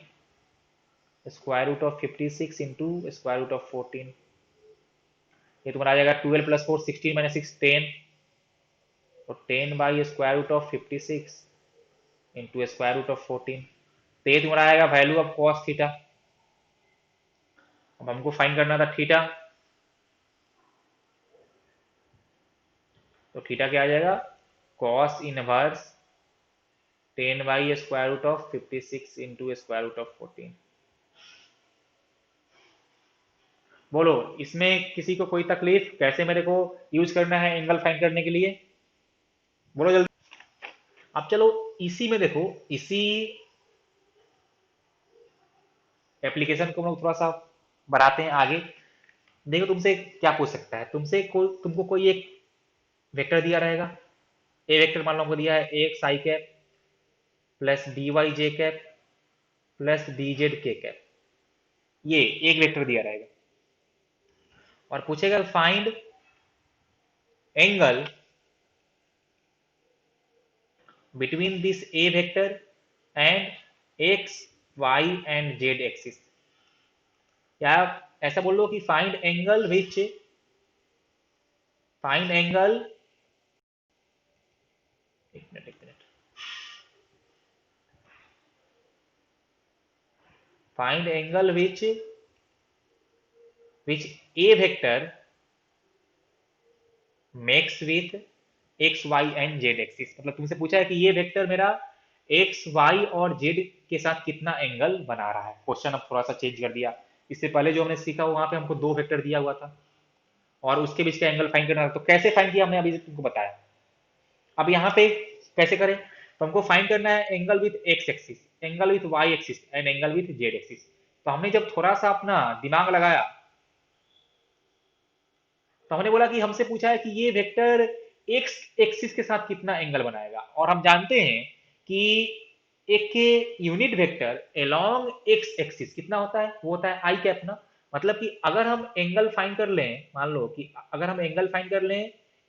square root of 56 into square root of 14। ये तुम्हारा आ जाएगा 12 प्लस 4 16 माइनस 6 10, तो 10 by square root of 56 into square root of 14। तो ये तुम्हारा आएगा वैल्यू ऑफ कॉस थीटा। अब हमको फाइंड करना था थीटा, तो थीटा क्या आ जाएगा, cos inverse 10 by square root of 56 into square root of 14। बोलो इसमें किसी को कोई तकलीफ, कैसे मेरे को यूज करना है एंगल फाइंड करने के लिए, बोलो जल्दी। अब चलो इसी में देखो, इसी एप्लीकेशन को हम लोग थोड़ा सा बढ़ाते हैं आगे। देखो तुमसे क्या पूछ सकता है, तुमको कोई एक वेक्टर दिया रहेगा, ए वेक्टर मान लो हमको दिया है एक्स आई कैप प्लस डी वाई जे कैप प्लस डी जेड के कैप, ये एक वेक्टर दिया रहेगा और पूछेगा find angle between this a vector and x y and Z axis. या ऐसा बोल लो कि find angle which, find angle, एक minute, find angle which a vector makes with x y and Z axis. मतलब तुमसे पूछा है कि ये वेक्टर मेरा एक्स वाई और जेड के साथ कितना एंगल बना रहा है। क्वेश्चन अब थोड़ा सा चेंज कर दिया, इससे पहले जो हमने सीखा वहां पे हमको दो वेक्टर दिया हुआ था और उसके बीच का एंगल फाइंड करना था। तो कैसे फाइंड किया हमने अभी तुमको बताया। अब यहाँ पे कैसे करें, तो हमको फाइंड करना है angle with x axis, angle with Y axis and angle with Z axis. तो हमने जब थोड़ा सा अपना दिमाग लगाया तो हमने बोला कि हमसे पूछा है कि ये वेक्टर एक्स एक्सिस के साथ कितना एंगल बनाएगा, और हम जानते हैं कि एक के unit vector along x axis कितना होता है, वो होता है आई कैप ना। मतलब कि अगर हम एंगल फाइंड कर लें, मान लो कि अगर हम एंगल फाइंड कर लें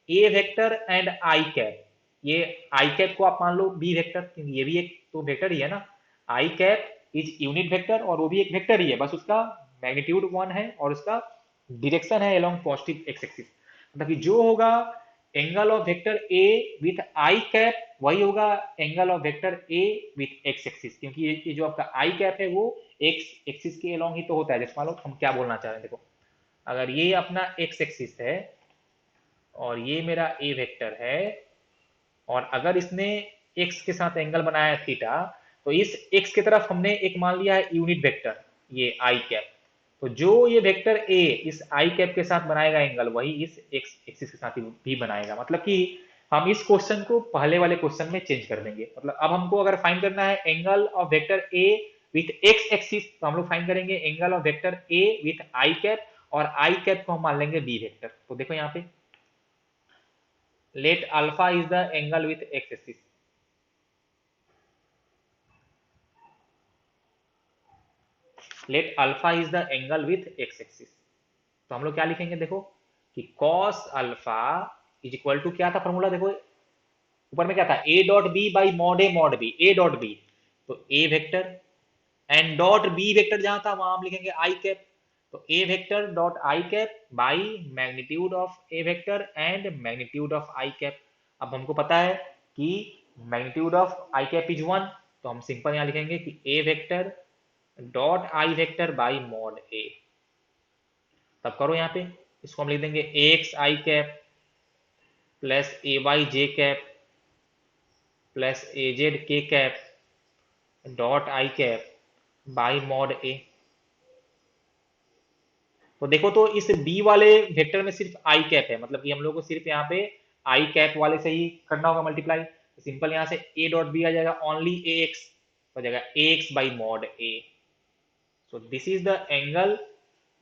ए वेक्टर एंड आई कैप, ये आई कैप को आप मान लो बी वेक्टर, क्योंकि ये भी एक तो वेक्टर ही है ना। आई कैप इज यूनिट वेक्टर और वो भी एक वेक्टर ही है, बस उसका मैग्नीट्यूड 1 है और उसका डायरेक्शन है अलोंग पॉजिटिव एक्स एक्सिस। मतलब कि जो होगा angle of vector A with I cap वही होगा angle of vector A with x axis, क्योंकि ये जो आपका आई कैप है वो एक्स एक्सिस के अलोंग ही तो होता है। जैसे मान लो हम क्या बोलना चाह रहे हैं, देखो अगर ये अपना एक्स एक्सिस है और ये मेरा ए वेक्टर है और अगर इसने एक्स के साथ एंगल बनाया है थीटा, तो इस एक्स की तरफ हमने एक मान लिया है यूनिट वेक्टर ये आई कैप, तो जो ये वेक्टर ए इस आई कैप के साथ बनाएगा एंगल वही इस एक्स एक्सिस के साथ भी बनाएगा। मतलब कि हम इस क्वेश्चन को पहले वाले क्वेश्चन में चेंज कर देंगे। मतलब अब हमको अगर फाइंड करना है angle of vector A with x axis, तो हम लोग फाइंड करेंगे angle of vector A with I cap, और आई कैप को हम मान लेंगे बी वेक्टर। तो देखो यहाँ पे let alpha is the angle with x axis, let alpha is the angle with x axis. तो हम लोग क्या लिखेंगे, देखो कि cos alpha is equal to क्या था फॉर्मूला, देखो ऊपर में क्या था, a dot B by mod A mod b, a dot B तो a vector and dot b vector जहां था वहां हम लिखेंगे आई कैप, तो a vector dot i cap by magnitude of A vector and magnitude of i cap. अब हमको पता है कि magnitude of i cap is 1, तो हम सिंपल यहां लिखेंगे कि a vector dot i vector by mod a. तब करो यहाँ पे, इसको हम लिख देंगे एक्स आई कैप प्लस ए वाई जे कैप प्लस ए जेड के cap dot i cap by mod a. तो देखो तो इस बी वाले वेक्टर में सिर्फ आई कैप है, मतलब कि हम लोग को सिर्फ यहाँ पे आई कैप वाले से ही करना होगा मल्टीप्लाई। तो सिंपल यहाँ से ए डॉट बी आ जाएगा ओनली ए एक्स, तो हो जाएगा ax by mod a. So this is the angle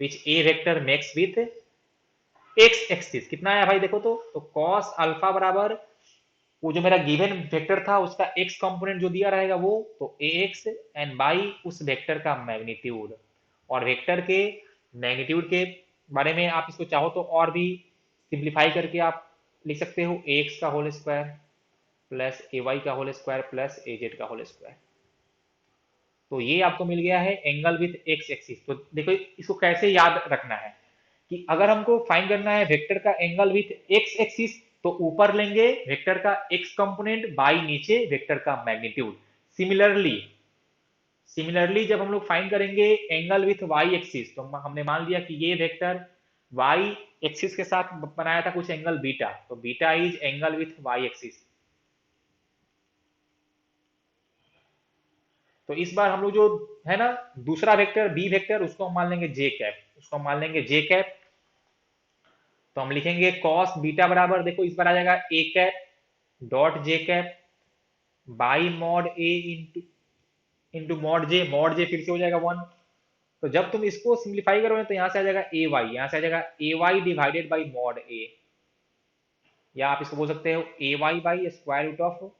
which a vector makes with x axis. कितना आया भाई देखो तो cos अल्फा बराबर वो जो मेरा गिवन वेक्टर था उसका x कंपोनेंट जो दिया रहेगा वो तो ax एंड बाई उस वेक्टर का मैग्नीट्यूड. और वेक्टर के मैग्नीट्यूड के बारे में आप इसको चाहो तो और भी सिंप्लीफाई करके आप लिख सकते हो ax का होल स्क्वायर प्लस ay का होल स्क्वायर प्लस az का होल स्क्वायर. तो ये आपको मिल गया है एंगल विथ एक्स एक्सिस. तो देखो इसको कैसे याद रखना है कि अगर हमको फाइंड करना है वेक्टर का एंगल विथ एक्स एक्सिस तो ऊपर लेंगे वेक्टर का एक्स कंपोनेंट बाई नीचे वेक्टर का मैग्नीट्यूड. सिमिलरली सिमिलरली जब हम लोग फाइंड करेंगे एंगल विथ वाई एक्सिस तो हमने मान लिया कि ये वेक्टर वाई एक्सिस के साथ बनाया था कुछ एंगल बीटा, तो beta is angle with Y axis. तो इस बार हम लोग जो है ना दूसरा वेक्टर बी वेक्टर उसको हम मान लेंगे जे कैप, उसको हम मान लेंगे जे कैप. तो हम लिखेंगे कॉस बीटा बराबर देखो इस बार आ जाएगा a cap dot j cap by mod a into into mod j फिर से हो जाएगा 1. तो जब तुम इसको सिंप्लीफाई करोगे तो यहां से आ जाएगा ए वाई, यहां से आ जाएगा a y divided by mod a, या आप इसको बोल सकते हो a y by square root of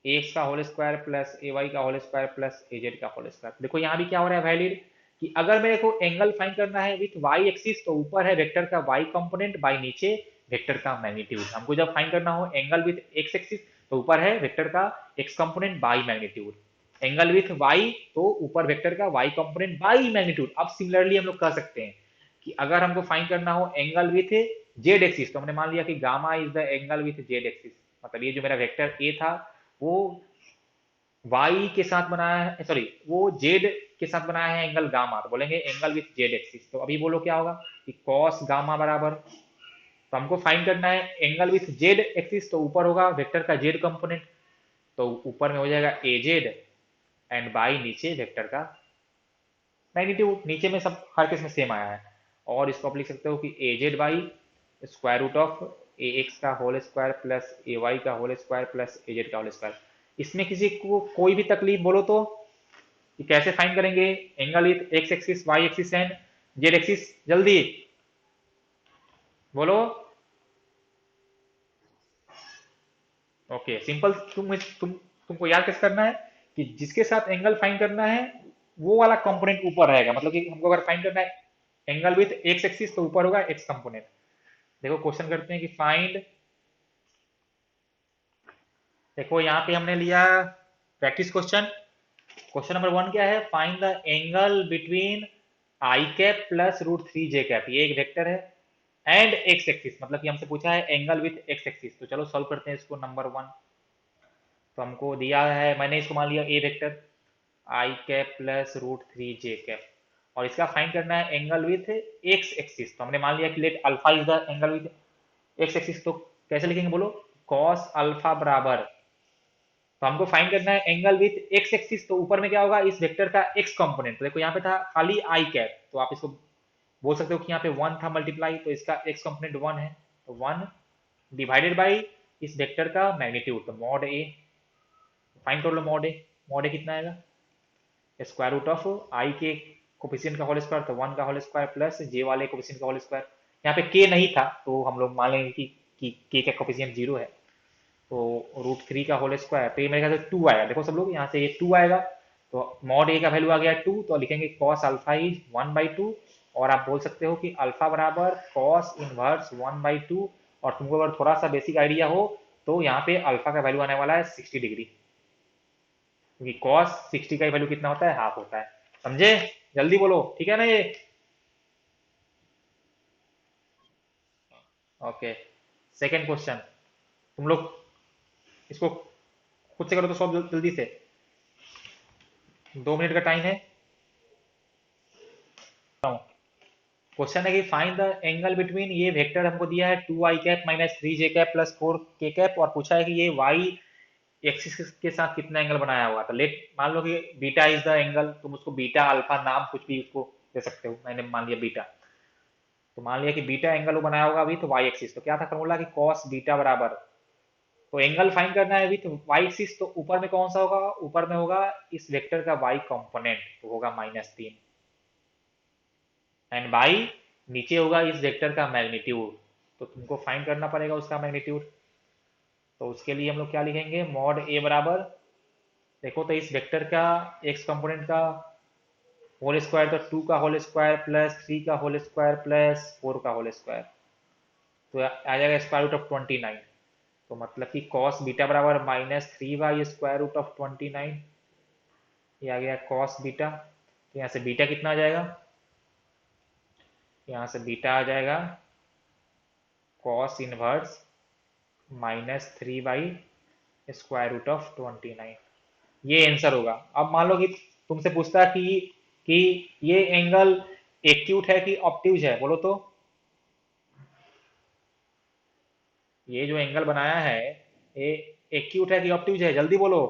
x का होल स्क्वायर प्लस ए वाई का होल स्क्वायर प्लस ए जेड का होल स्क्वायर. देखो यहाँ भी क्या हो रहा है वैलिड कि अगर मेरे को एंगल फाइंड करना है विथ वाई एक्सिस तो ऊपर है वेक्टर का वाई कंपोनेंट बाई नीचे वेक्टर का मैग्नीट्यूड. हमको जब फाइंड करना हो एंगल विथ एक्स एक्सिस तो ऊपर है वेक्टर का X component by magnitude. Angle with Y तो ऊपर वेक्टर का वाई कंपोनेंट बाई मैग्नीट्यूड. अब सिमिलरली हम लोग कह सकते हैं कि अगर हमको फाइंड करना हो एंगल विथ जेड एक्सिस तो हमने मान लिया कि gamma is the angle with Z axis. मतलब ये जो मेरा वेक्टर ए था वो y के साथ बनाया है, सॉरी वो z के साथ बनाया है एंगल गामा, तो बोलेंगे एंगल विथ z एक्सिस. तो अभी बोलो क्या होगा कि cos गामा बराबर, तो हमको फाइंड करना है एंगल विथ z एक्सिस तो ऊपर होगा वेक्टर का z कंपोनेंट तो ऊपर में हो जाएगा az एंड बाई नीचे वेक्टर का मैग्नीट्यूड. नीचे में सब हर केस में सेम आया है. और इसको आप लिख सकते हो कि az by square root of A X का होल स्क्वायर प्लस ए वाई का होल स्क्वायर प्लस ए जेड का होल स्क्वायर. इसमें किसी को कोई भी तकलीफ बोलो तो कि कैसे फाइंड करेंगे angle with x axis Y axis and Z axis, जल्दी बोलो. Okay simple. तुमको याद कैसे करना है कि जिसके साथ एंगल फाइंड करना है वो वाला कंपोनेंट ऊपर रहेगा. मतलब कि हमको अगर फाइंड करना है एंगल विथ एक्स एक्सिस तो ऊपर होगा एक्स कंपोनेंट. देखो क्वेश्चन करते हैं कि फाइंड, देखो यहाँ पे हमने लिया प्रैक्टिस क्वेश्चन. क्वेश्चन नंबर 1 क्या है, find the angle between I cap plus root three J cap. ये एक वेक्टर है एंड एक्स एक्सिस, मतलब कि हमसे पूछा है एंगल विथ एक्स एक्सिस. तो चलो सॉल्व करते हैं इसको. नंबर 1 तो हमको दिया है, मैंने इसको मान लिया ए वेक्टर आई cap plus root three J cap और इसका फाइंड करना है एंगल विथ एक्स एक्सिस. तो हमने मान लिया कि late alpha is the angle with x axis. तो कैसे लिखेंगे बोलो, कॉस अल्फा बराबर, तो हमको फाइंड करना है एंगल विथ एक्स एक्सिस तो ऊपर में क्या होगा इस वेक्टर का एक्स कंपोनेंट. तो देखो यहाँ पे था खाली आई कैप तो आप इसको बोल सकते हो कि यहाँ पे 1 था मल्टीप्लाई तो इसका एक्स कंपोनेंट 1 है तो 1 डिवाइडेड बाई इस वेक्टर का मैग्नीट्यूड तो मॉड ए. फाइंड कर लो मॉड ए कितना आएगा स्क्वायर रूट ऑफ आई के कोफिशिएंट का होल स्क्वायर तो 1 का होल स्क्वायर प्लस जे वाले कोफिशिएंट का होल स्क्वायर. यहाँ पे के नहीं था तो हम लोग मान लेंगे कि के का कोफिशिएंट 0 है तो रूट थ्री का होल स्क्वायर तो ये मेरे ख्याल से 2 आएगा. देखो सब लोग यहाँ से ये 2 आएगा तो मॉड ए का वैल्यू आ गया 2 तो लिखेंगे कॉस अल्फा इज 1/2 और आप बोल सकते हो कि अल्फा बराबर कॉस इनवर्स 1/2. और तुमको अगर थोड़ा सा बेसिक आइडिया हो तो यहाँ पे अल्फा का वैल्यू आने वाला है 60 डिग्री क्योंकि कॉस 60 का वैल्यू कितना होता है हाफ होता है. समझे, जल्दी बोलो ठीक है ना ये. ओके सेकेंड क्वेश्चन तुम लोग इसको खुद से करो तो सॉल्व जल्दी से, 2 मिनट का टाइम है. क्वेश्चन है कि फाइंड द एंगल बिटवीन, ये वेक्टर हमको दिया है 2 i cap minus 3 j cap plus 4 K cap और पूछा है कि ये वाई एक्सिस के साथ कितना एंगल बनाया हुआ. तो लेट मान लो कि बीटा इज द एंगल, तुम उसको बीटा अल्फा नाम कुछ भी उसको दे सकते हो, मैंने मान लिया बीटा. तो मान लिया कि बीटा एंगल वो बनाया होगा अभी तो वाई एक्सिस. तो क्या था फॉर्मूला कि कॉस बीटा बराबर तो एंगल फाइंड करना है विथ वाई एक्सिस, तो ऊपर में कौन सा होगा, ऊपर में होगा इस वेक्टर का वाई कंपोनेंट, तो होगा -3, एंड बाई नीचे होगा इस वेक्टर का मैग्नीट्यूड, तो तुमको फाइंड करना पड़ेगा उसका मैग्नीट्यूड। तो उसके लिए हम लोग क्या लिखेंगे, मॉड ए बराबर, देखो तो इस वेक्टर का एक्स कंपोनेंट का होल स्क्वायर, तो 2 का होल स्क्वायर प्लस 3 का होल स्क्वायर प्लस 4 का होल स्क्वायर, तो आ जाएगा स्क्वायर रूट ऑफ 29। तो मतलब कि कॉस बीटा बराबर -3 बाई स्क्वायर रूट ऑफ 29, ये आ गया कॉस बीटा। तो यहाँ से बीटा कितना आ जाएगा, यहाँ से बीटा आ जाएगा cos inverse -3 by square root of 29, ये आंसर होगा। अब मान लो कि तुमसे पूछता कि ये एंगल एक्यूट है कि ऑब्ट्यूज है, बोलो तो। ये जो एंगल बनाया है, ये एक्यूट है कि ऑब्ट्यूज है, जल्दी बोलो।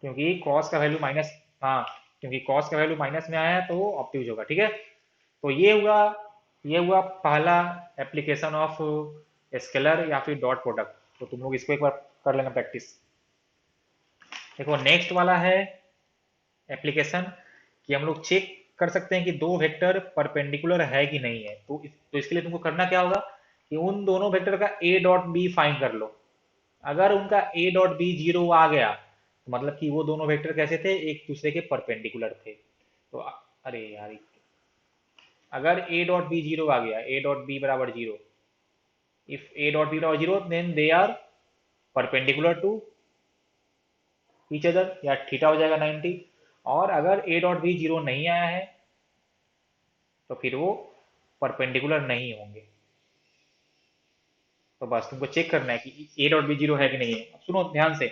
क्योंकि कॉस का वैल्यू माइनस, हाँ, क्योंकि कॉस का वैल्यू माइनस में आया है तो वो ऑब्ट्यूज होगा, ठीक है। तो ये हुआ पहला एप्लीकेशन ऑफ स्केलर या फिर डॉट प्रोडक्ट। तो तुम लोग इसको एक बार कर लेना प्रैक्टिस। देखो नेक्स्ट वाला है एप्लीकेशन, कि हम लोग चेक कर सकते हैं कि दो वेक्टर परपेंडिकुलर है कि नहीं है। तो इसके लिए तुमको करना क्या होगा, कि उन दोनों वेक्टर का ए डॉट बी फाइंड कर लो। अगर उनका ए डॉट बी जीरो आ गया, तो मतलब कि वो दोनों वेक्टर कैसे थे, एक दूसरे के परपेंडिकुलर थे। तो अरे यार, अगर ए डॉट बी जीरो आ गया, ए डॉट बी बराबर zero, if a dot B बराबर zero then they are perpendicular to each other, या थीटा हो जाएगा 90। और अगर ए डॉट बी जीरो नहीं आया है, तो फिर वो परपेंडिकुलर नहीं होंगे। तो बस तुमको चेक करना है कि ए डॉट बी जीरो है कि नहीं है। अब सुनो ध्यान से,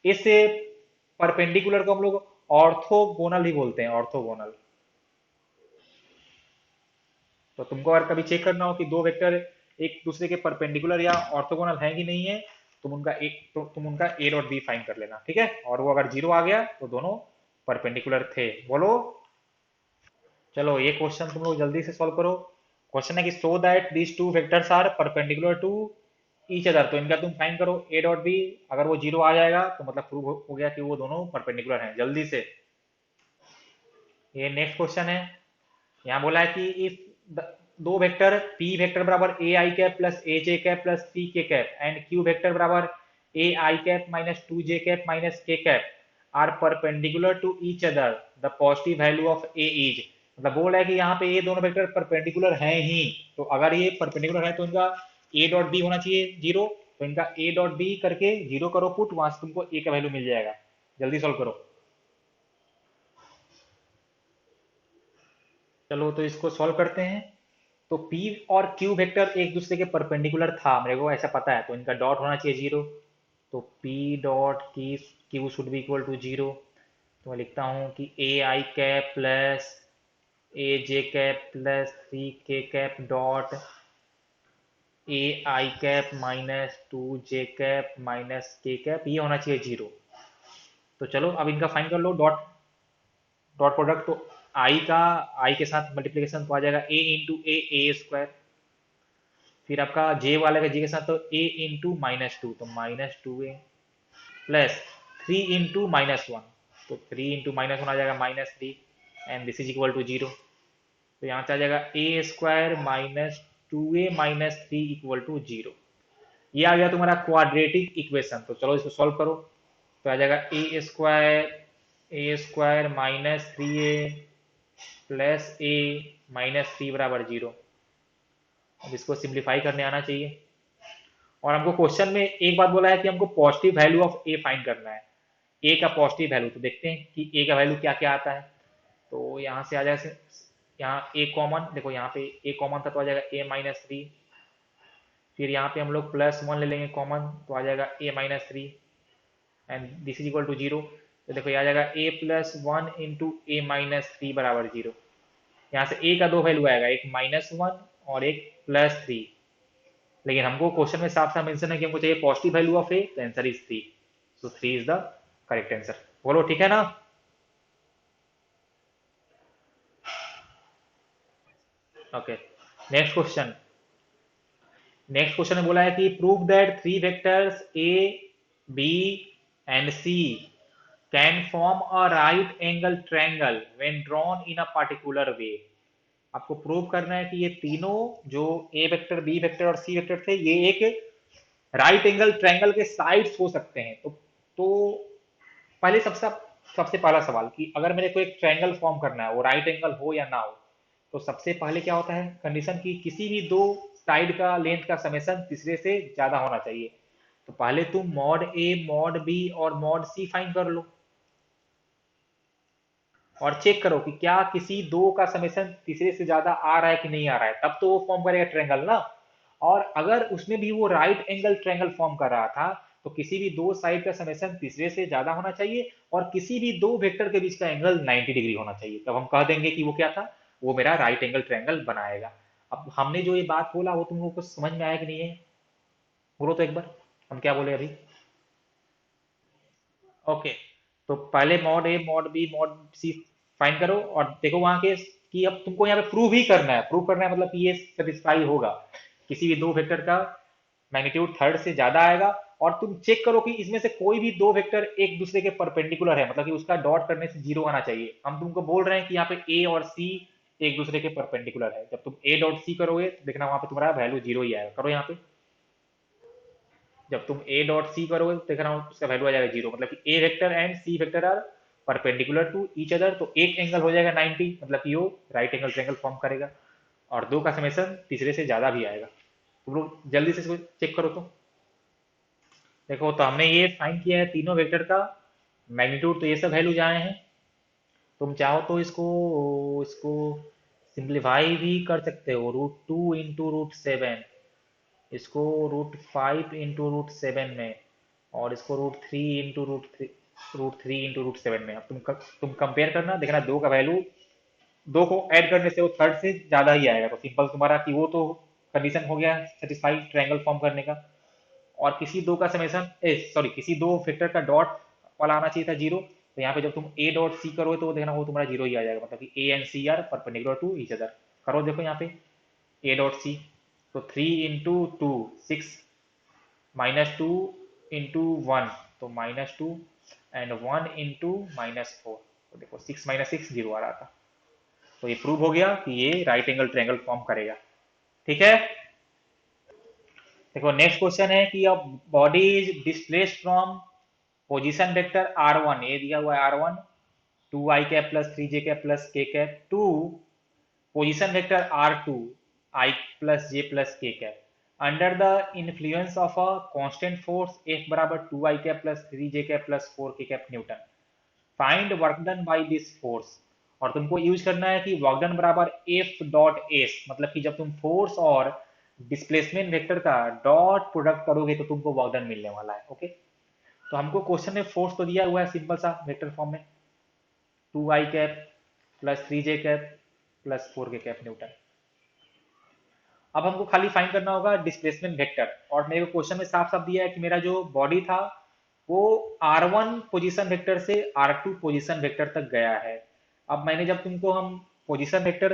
इस परपेंडिकुलर को हम लोग ऑर्थोगोनल ही बोलते हैं, ऑर्थोगोनल। तो तुमको अगर कभी चेक करना हो कि दो वेक्टर एक दूसरे के परपेंडिकुलर या ऑर्थोगोनल है कि नहीं है, तुम उनका ए डॉट बी फाइंड कर लेना, ठीक है। और वो अगर जीरो आ गया तो दोनों परपेंडिकुलर थे, बोलो। चलो ये क्वेश्चन तुम लोग जल्दी से सॉल्व करो। क्वेश्चन है कि so that these two vectors are perpendicular to each other, तो इनका तुम फाइंड करो ए डॉट बी। अगर वो जीरो आ जाएगा तो मतलब प्रूव हो गया कि वो दोनों परपेंडिकुलर हैं, जल्दी से। ये नेक्स्ट क्वेश्चन है। यहाँ बोला है कि इफ दो वेक्टर पी वेक्टर बराबर A I cap plus A J cap plus सी के कैप एंड क्यू वेक्टर बराबर A I cap minus two J cap minus K cap are perpendicular to each other, the positive value of A is, मतलब बोल रहा है कि यहाँ पे ये दोनों वेक्टर परपेंडिकुलर हैं ही। तो अगर ये परपेंडिकुलर है तो इनका ए डॉट बी होना चाहिए जीरो। तो इनका ए डॉट बी करके जीरो करो पुट, वहां से तुमको ए का वैल्यू मिल जाएगा। जल्दी सॉल्व करो। चलो तो इसको सॉल्व करते हैं। तो P और Q वेक्टर एक दूसरे के परपेंडिकुलर था, मेरे को ऐसा पता है, तो इनका डॉट होना चाहिए जीरो। तो P डॉट की Q should be equal to zero. तो मैं लिखता हूँ कि A I cap plus A J cap plus three K cap dot A I cap minus two J cap minus K cap, ये होना चाहिए जीरो। तो चलो अब इनका फाइन कर लो, डॉट डॉट प्रोडक्ट। तो आई के साथ मल्टीप्लीकेशन तो आ जाएगा ए इंटू ए स्क्वायर। फिर आपका जे वाले का जे के साथ तो ए इंटू -2, तो -2a प्लस 3 इंटू -1, तो 3 इंटू -1 आ जाएगा -3, and this is equal to zero. तो यहाँ से आ जाएगा a square -2a -3 equal to zero. ये आ गया तुम्हारा क्वाड्रेटिक इक्वेशन। तो चलो इसको सॉल्व करो। तो आ जाएगा a square -3a plus a -3 बराबर जीरो। अब इसको सिंप्लीफाई करने आना चाहिए। और हमको क्वेश्चन में एक बात बोला है कि हमको positive value of A find करना है, ए का पॉजिटिव वैल्यू। तो देखते हैं कि ए का वैल्यू क्या क्या आता है। तो यहाँ से आ जाएगा, यहाँ ए कॉमन, देखो यहाँ पे ए कॉमन था तो आ जाएगा a -3। फिर यहाँ पे हम लोग +1 ले लेंगे कॉमन, तो आ जाएगा a-3, and this is equal to zero. तो देखो ये आ जाएगा a+1 इंटू a-3 बराबर जीरो। यहाँ से ए का दो वैल्यू आएगा, एक -1 और एक +3। लेकिन हमको क्वेश्चन में साफ साफ मेंशन है कि हमको चाहिए पॉजिटिव वैल्यू ऑफ ए, तो answer is 3। So 3 is the correct answer, बोलो ठीक है ना। Okay, next question. Next question में बोला है कि prove that three vectors A B and C can form a right angle triangle when drawn in a particular way. आपको prove करना है कि ये तीनों जो ए वेक्टर बी वेक्टर और सी वेक्टर थे ये एक राइट एंगल ट्रायंगल के साइड्स हो सकते हैं। तो पहले सबसे सबसे पहला सवाल कि अगर मेरे को एक ट्रायंगल फॉर्म करना है वो राइट एंगल हो या ना हो, तो सबसे पहले क्या होता है कंडीशन की किसी भी दो साइड का लेंथ का समेशन तीसरे से ज्यादा होना चाहिए। तो पहले तुम मॉड ए मॉड बी और मॉड सी फाइंड कर लो और चेक करो कि क्या किसी दो का समेशन तीसरे से ज्यादा आ रहा है कि नहीं आ रहा है, तब तो वो फॉर्म करेगा ट्रायंगल ना। और अगर उसमें भी वो राइट एंगल ट्रायंगल फॉर्म कर रहा था तो किसी भी दो साइड का समेशन तीसरे से ज्यादा होना चाहिए और किसी भी दो वेक्टर के बीच का एंगल 90 डिग्री होना चाहिए, तब हम कह देंगे कि वो क्या था, वो मेरा राइट एंगल ट्रायंगल बनाएगा। अब हमने जो ये बात बोला वो तुमको कुछ समझ में आया कि नहीं है, बोलो तो एक बार हम क्या बोले अभी। ओके, तो पहले मॉड ए mod b mod c find करो और देखो वहां के कि अब तुमको यहाँ पे प्रूव ही करना है, प्रूव करना है मतलब कि ये सेटिस्फाई होगा, किसी भी दो वेक्टर का मैग्नीट्यूड थर्ड से ज्यादा आएगा। और तुम चेक करो कि इसमें से कोई भी दो वेक्टर एक दूसरे के परपेंडिकुलर है, मतलब कि उसका डॉट करने से जीरो आना चाहिए। हम तुमको बोल रहे हैं कि यहाँ पे ए और सी एक दूसरे के परपेंडिकुलर है, जब तुम ए डॉट सी करोगे तो देखना वहां पे तुम्हारा वैल्यू जीरो ही आएगा। करो यहाँ पे, जब तुम ए डॉट सी करोगे तो देखना उसका वैल्यू आ जाएगा जीरो, मतलब कि a vector and c vector are perpendicular to each other, तो एक एंगल हो जाएगा 90, मतलब कि वो राइट एंगल ट्रायंगल फॉर्म करेगा। और दो का समेशन तीसरे से ज्यादा भी आएगा। तुम लोग जल्दी से इसको चेक करो तो। देखो तो हमने ये फाइंड किया है तीनों वेक्टर का मैग्नीट्यूड, तो ये सब वैल्यूज आए हैं। तुम चाहो तो इसको इसको सिंप्लीफाई भी कर सकते हो, √2 × √7, इसको √5 × √7 में, और इसको √3 × √7 में। अब तुम कंपेयर करना, देखना दो का वैल्यू, दो को ऐड करने से वो थर्ड से ज्यादा ही आएगा, तो सिंपल तुम्हारा कि वो तो कंडीशन हो गया सेटिस्फाइड ट्रायंगल फॉर्म करने का। और किसी दो का समेशन सॉरी किसी दो वेक्टर का डॉट वाला आना चाहिए था जीरो, तो यहाँ पे जब तुम ए डॉट सी करोगे तो देखना वो तुम्हारा जीरो ही आ जाएगा, मतलब कि A and C are perpendicular to each other. करो देखो यहाँ पे ए डॉट सी, तो 3 × 2 6, -2 × 1 तो -2, एंड 1 × -4, तो देखो 6 - 6 जीरो आ रहा था। तो ये प्रूव हो गया कि ये राइट एंगल ट्रायंगल फॉर्म करेगा। ठीक है, देखो नेक्स्ट क्वेश्चन है कि अब body is displaced from position vector r1, ये दिया हुआ है r1 2i cap plus 3j cap plus k cap to position vector r2 i plus j plus k cap under the influence of a constant force F बराबर 2i cap plus 3j cap plus 4k cap newton. Find work done by this force. और तुमको use करना है कि work done बराबर F dot S, मतलब कि जब तुम फोर्स और डिस्प्लेसमेंट वेक्टर का डॉट प्रोडक्ट करोगे तो तुमको वर्क डन मिलने वाला है। ओके, तो हमको क्वेश्चन में फोर्स तो दिया हुआ है सिंपल सा वेक्टर फॉर्म में 2i cap plus 3j cap plus 4k cap Newton. अब हमको खाली फाइंड करना होगा डिस्प्लेसमेंट वेक्टर, और मेरे को क्वेश्चन में साफ साफ दिया है कि मेरा जो बॉडी था वो r1 पोजीशन वेक्टर से r2 पोजीशन वेक्टर तक गया है। अब मैंने जब तुमको हम पोजीशन वेक्टर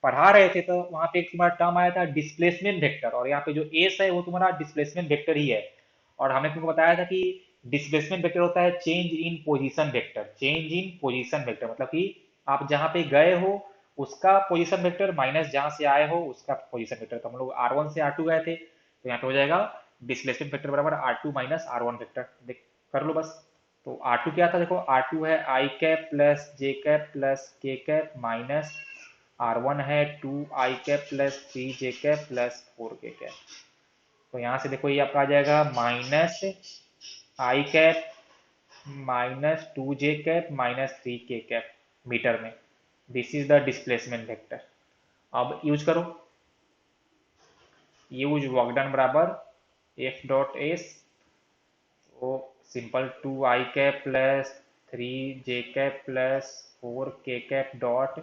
पढ़ा रहे थे तो वहां पे एक तुम्हारा टर्म आया था डिस्प्लेसमेंट वेक्टर, और यहाँ पे जो एस है वो तुम्हारा डिस्प्लेसमेंट वेक्टर ही है। और हमने तुमको बताया था कि डिस्प्लेसमेंट वेक्टर होता है change in position vector, change in position vector मतलब कि आप जहाँ पे गए हो उसका पोजीशन वेक्टर माइनस जहां से आए हो उसका पोजीशन वेक्टर। तो हम लोग r1 से r2 गए थे तो यहाँ पे हो जाएगा डिस्प्लेसमेंट वेक्टर बराबर r2 माइनस r1 वेक्टर। देख कर लो बस। तो r2 क्या था, देखो r2 है i cap plus j cap plus k cap minus r1 है 2i cap plus 3j cap plus 4k cap. तो यहाँ से देखो ये आपका आ जाएगा minus i cap minus 2j cap minus 3k cap meter में। This is the displacement vector. अब यूज करो, यूज वर्क डन बराबर F डॉट एस, तो simple 2i cap plus 3j cap plus 4k cap dot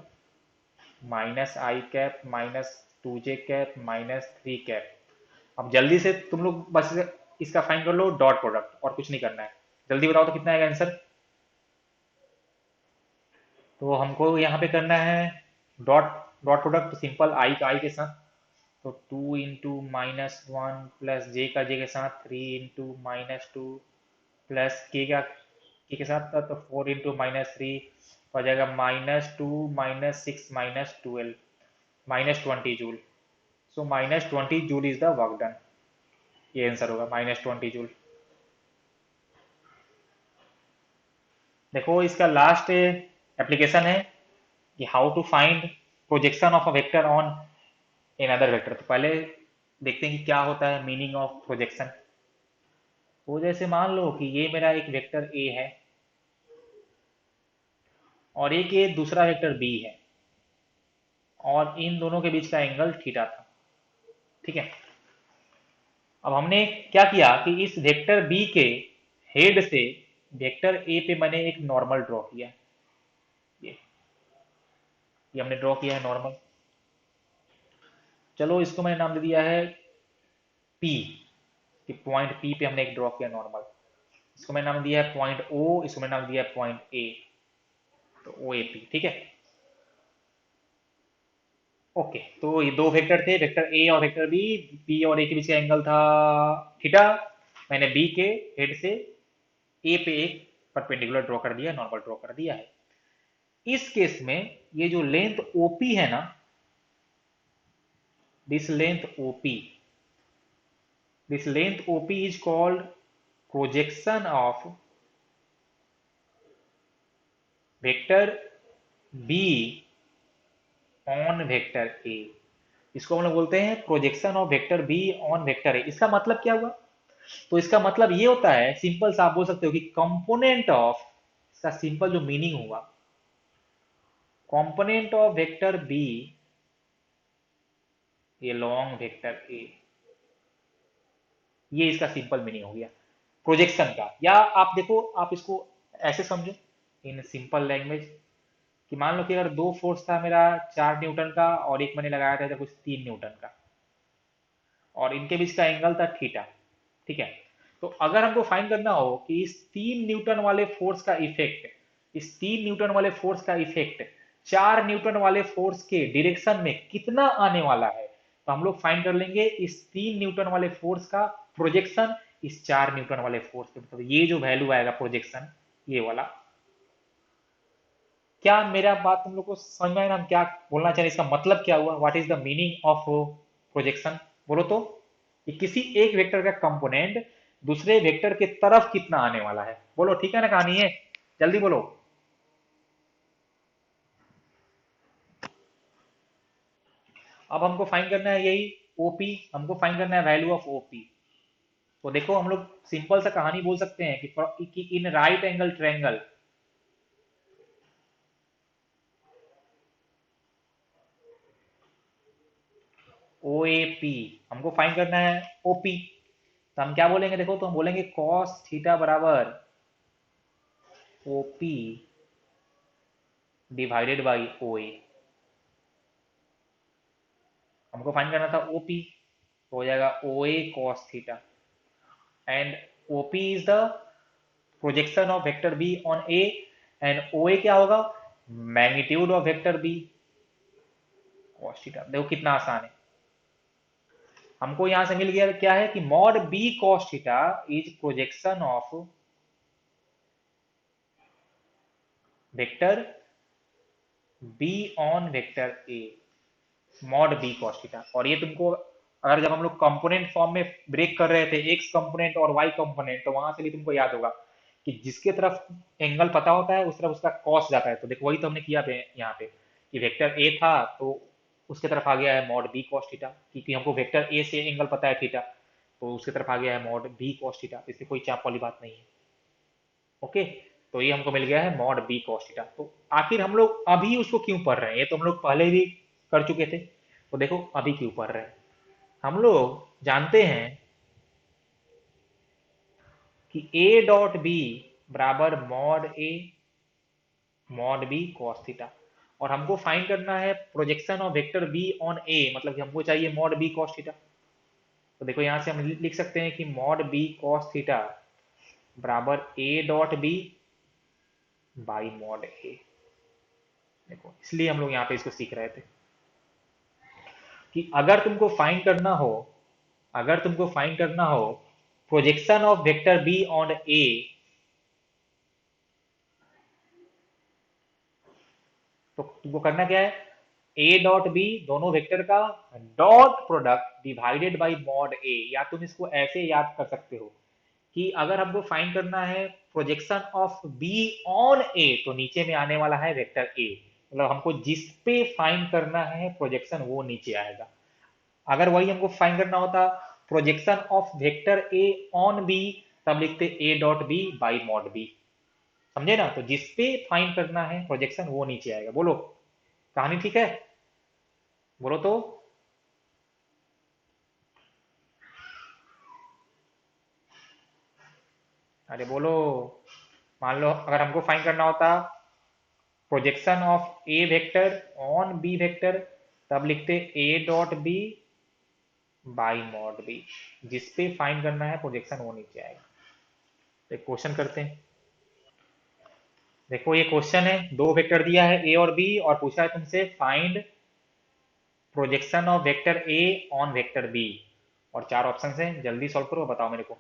minus i cap minus 2j cap minus 3 cap. अब जल्दी से तुम लोग बस इसका फाइन कर लो डॉट प्रोडक्ट, और कुछ नहीं करना है। जल्दी बताओ तो कितना आएगा आंसर। तो हमको यहाँ पे करना है डॉट डॉट प्रोडक्ट, तो सिंपल आई का आई के साथ तो 2 × -1 प्लस जे का जे के साथ 3 × -2 प्लस के के साथ था तो 4 × -3 हो जाएगा -2 -6 -12 -20 joule. So -20 joule is the work done. ये आंसर होगा -20 जूल। देखो इसका लास्ट एप्लीकेशन है कि how to find projection of a vector on another vector. तो पहले देखते हैं कि क्या होता है मीनिंग ऑफ प्रोजेक्शन। तो जैसे मान लो कि ये मेरा एक वेक्टर ए है और एक ये दूसरा वेक्टर बी है और इन दोनों के बीच का एंगल थीटा था। ठीक है। अब हमने क्या किया कि इस वेक्टर बी के हेड से वेक्टर ए पे मैंने एक नॉर्मल ड्रॉ किया। ये ये हमने ड्रॉ किया है नॉर्मल। चलो इसको मैंने नाम दे दिया है पी, कि पॉइंट पी पे हमने एक ड्रॉ किया नॉर्मल। इसको मैंने नाम दिया है पॉइंट ओ, इसको मैंने नाम दिया है पॉइंट ए, तो ओ ए पी। ठीक है। ओके, तो ये दो वेक्टर थे, वेक्टर ए और वेक्टर बी। बी और ए के बीच का एंगल था थीटा। मैंने बी के हेड से ए पे एक परपेंडिकुलर ड्रॉ कर दिया, नॉर्मल ड्रॉ कर दिया है। इस केस में ये जो लेंथ ओपी है ना, this length OP, this length OP is called projection of vector B on vector ए। इसको हम लोग बोलते हैं projection of vector B on vector ए। इसका मतलब क्या हुआ? तो इसका मतलब ये होता है, सिंपल सा आप बोल सकते हो कि कंपोनेंट ऑफ, इसका सिंपल जो मीनिंग हुआ, कंपोनेंट ऑफ वेक्टर बी ये लॉन्ग वेक्टर ए, ये इसका सिंपल मीनिंग हो गया प्रोजेक्शन का। या आप देखो, आप इसको ऐसे समझो इन सिंपल लैंग्वेज कि मान लो कि अगर दो फोर्स था मेरा 4 न्यूटन का और एक मैंने लगाया था कुछ 3 न्यूटन का और इनके बीच का एंगल था थीटा। ठीक है। तो अगर हमको फाइंड करना हो कि इस 3 न्यूटन वाले फोर्स का इफेक्ट, इस 3 न्यूटन वाले फोर्स का इफेक्ट 4 न्यूटन वाले फोर्स के डायरेक्शन में कितना आने वाला है, तो हम लोग फाइंड कर लेंगे इस 3 न्यूटन वाले फोर्स का प्रोजेक्शन इस 4 न्यूटन वाले फोर्स पे। मतलब ये जो वैल्यू आएगा प्रोजेक्शन, ये वाला। क्या मेरा बात तुम लोग को समझ में आया ना? हम क्या बोलना चाह रहे हैं, इसका मतलब क्या हुआ, what is the meaning of projection? बोलो तो। कि किसी एक वेक्टर का कंपोनेंट दूसरे वेक्टर के तरफ कितना आने वाला है। बोलो, ठीक है ना कहानी है? जल्दी बोलो। अब हमको फाइंड करना है यही ओपी, हमको फाइंड करना है वैल्यू ऑफ ओपी। तो देखो हम लोग सिंपल सा कहानी बोल सकते हैं कि in right angle triangle, O A P, हमको फाइंड करना है ओपी। तो हम क्या बोलेंगे? देखो, तो हम बोलेंगे कॉस थीटा बराबर OP divided by O A. हमको फाइंड करना था ओपी, तो हो जाएगा O A cos theta. And OP is the projection of vector B on a, and O A क्या होगा? Magnitude of vector b cos theta. देखो कितना आसान है। हमको यहां से मिल गया क्या है कि mod B cos theta is projection of vector B on vector A, mod B cos theta. और ये तुमको अगर जब हम लोग कंपोनेंट फॉर्म में ब्रेक कर रहे थे, एक्स कंपोनेंट और वाई कंपोनेंट, तो वहां से भी तुमको याद होगा कि जिसके तरफ एंगल पता होता है उस तरफ उसका कॉस जाता है। तो देखो वही तो हमने किया यहाँ पे कि वेक्टर ए था तो उसके तरफ आ गया है मॉड बी कॉस थीटा, क्योंकि हमको वेक्टर ए से एंगल पता है थीटा, तो उसके तरफ आ गया है मॉड बी कॉस थीटा। इसलिए कोई चाप वाली बात नहीं है। ओके। तो ये हमको मिल गया है मॉड बी कॉस थीटा। तो आखिर हम लोग अभी उसको क्यों पढ़ रहे हैं? ये तो हम लोग पहले भी कर चुके थे। तो देखो अभी क्यों पढ़ रहे हैं। हम लोग जानते हैं कि ए डॉट बी बराबर मॉड बी कॉस थीटा। और हमको फाइंड करना है projection of vector B on a, मतलब कि हमको चाहिए मॉड बी कॉस थीटा। तो देखो यहां से हम लिख सकते हैं कि मॉड बी कॉस थीटा बराबर ए dot B by mod a. देखो इसलिए हम लोग यहाँ पे इसको सीख रहे थे। कि अगर तुमको फाइंड करना हो projection of vector B on a, तो तुमको करना क्या है, ए डॉट बी दोनों वेक्टर का dot product divided by mod a, या तुम इसको ऐसे याद कर सकते हो कि अगर हमको फाइंड करना है projection of B on a, तो नीचे में आने वाला है वेक्टर ए, मतलब हमको जिस पे फाइंड करना है प्रोजेक्शन वो नीचे आएगा। अगर वही हमको फाइंड करना होता projection of vector A on B, तब लिखते A dot B by mod B. समझे ना, तो जिस पे फाइंड करना है प्रोजेक्शन वो नीचे आएगा। बोलो, कहानी ठीक है? बोलो तो। अरे बोलो। मान लो अगर हमको फाइंड करना होता projection of A vector on B vector, तब लिखते A dot B by mod B, जिस पे फाइंड करना है प्रोजेक्शन वो नीचे आएगा। तो एक क्वेश्चन करते हैं। देखो ये क्वेश्चन है, दो वेक्टर दिया है ए और बी, और पूछा है तुमसे find projection of vector A on vector B, और चार ऑप्शन है, जल्दी सॉल्व करो, बताओ मेरे को।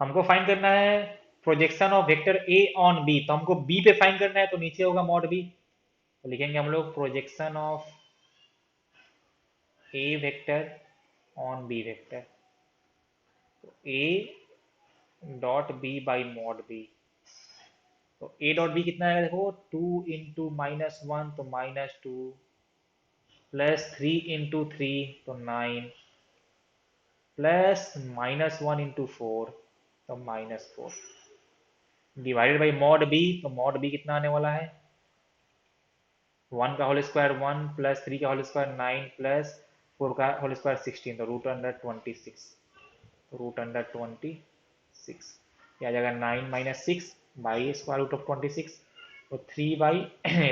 हमको फाइंड करना है projection of vector A on B, तो हमको बी पे फाइंड करना है, तो नीचे होगा मॉड बी, तो लिखेंगे हम लोग projection of A vector on B vector, तो ए dot B by mod B. तो ए डॉट बी कितना है, देखो 2 × -1 तो -2, +3 × 3 तो 9, +(-1 × 4 तो -4, डिवाइडेड बाई मॉड बी, तो मॉड बी कितना आने वाला है, 1 का होल स्क्वायर 1, +3 का होल स्क्वायर 9, +4 का होल स्क्वायर 16, तो √26, तो √26, ये आ जाएगा 9 - 6 बाई स्क्वायर रूट ऑफ 26, तो 3 by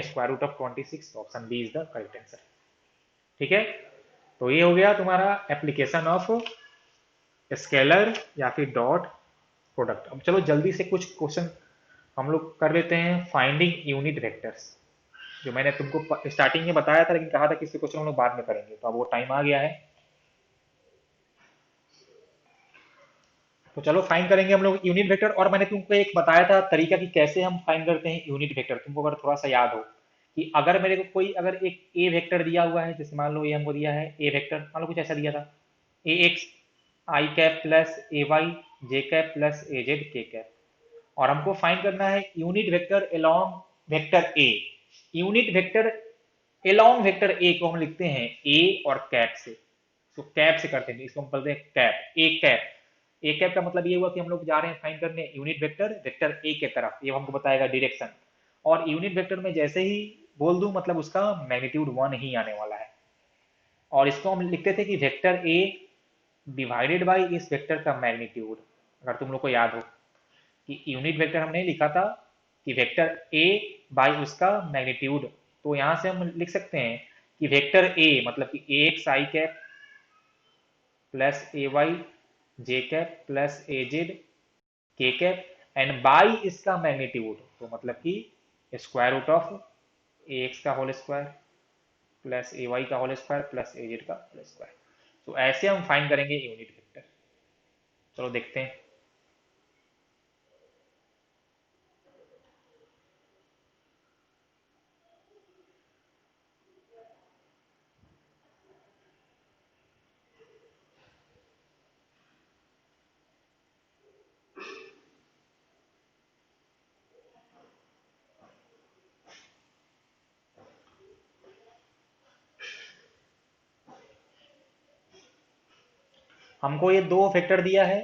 square root of 26, option B is the correct answer. ठीक है, तो ये हो गया तुम्हारा एप्लीकेशन ऑफ स्केलर या फिर डॉट प्रोडक्ट। अब चलो जल्दी से कुछ क्वेश्चन हम लोग कर लेते हैं, फाइंडिंग यूनिट वेक्टर्स, जो मैंने तुमको स्टार्टिंग में बताया था, लेकिन कहा था कि इससे क्वेश्चन हम लोग बाद में करेंगे, तो अब वो टाइम आ गया है। तो चलो फाइंड करेंगे हम लोग यूनिट वेक्टर, और मैंने तुमको एक बताया था तरीका कि कैसे हम फाइंड करते हैं यूनिट वेक्टर, तुमको अगर थोड़ा सा याद हो कि अगर मेरे को कोई अगर एक ए वेक्टर दिया हुआ है, जैसे मान लो ये हमको दिया है ए वेक्टर, मान लो कुछ ऐसा दिया था, ए एक्स आई कैप प्लस ए वाई जे कैप प्लस ए जेड के कैप, और हमको फाइंड करना है unit vector along vector A. Unit vector along vector A को हम लिखते हैं ए और कैप से, तो कैप से करते हैं, इसको हम बोलते हैं cap, A cap. A cap का मतलब ये हुआ कि हम लोग जा रहे हैं फाइंड करने यूनिट वेक्टर वेक्टर ए के तरफ, ये हमको बताएगा डायरेक्शन, और यूनिट वेक्टर में जैसे ही बोल दूं मतलब उसका मैग्नीट्यूड 1 ही आने वाला है, और इसको हम लिखते थे कि वेक्टर ए डिवाइडेड बाई इस वेक्टर का मैग्नीट्यूड। अगर तुम लोग को याद हो कि यूनिट वेक्टर हमने लिखा था कि वेक्टर ए बाई उसका मैग्नीट्यूड, तो यहां से हम लिख सकते हैं कि वेक्टर ए मतलब कि A X I cap plus A Y J cap plus A Z के कैप एंड बाई इसका मैग्नीट्यूड, तो मतलब कि square root of A X का होल स्क्वायर प्लस ए वाई का होल स्क्वायर प्लस ए जेड का होल स्क्वायर। तो ऐसे हम फाइंड करेंगे यूनिट वेक्टर। चलो देखते हैं। हमको ये दो वेक्टर दिया है,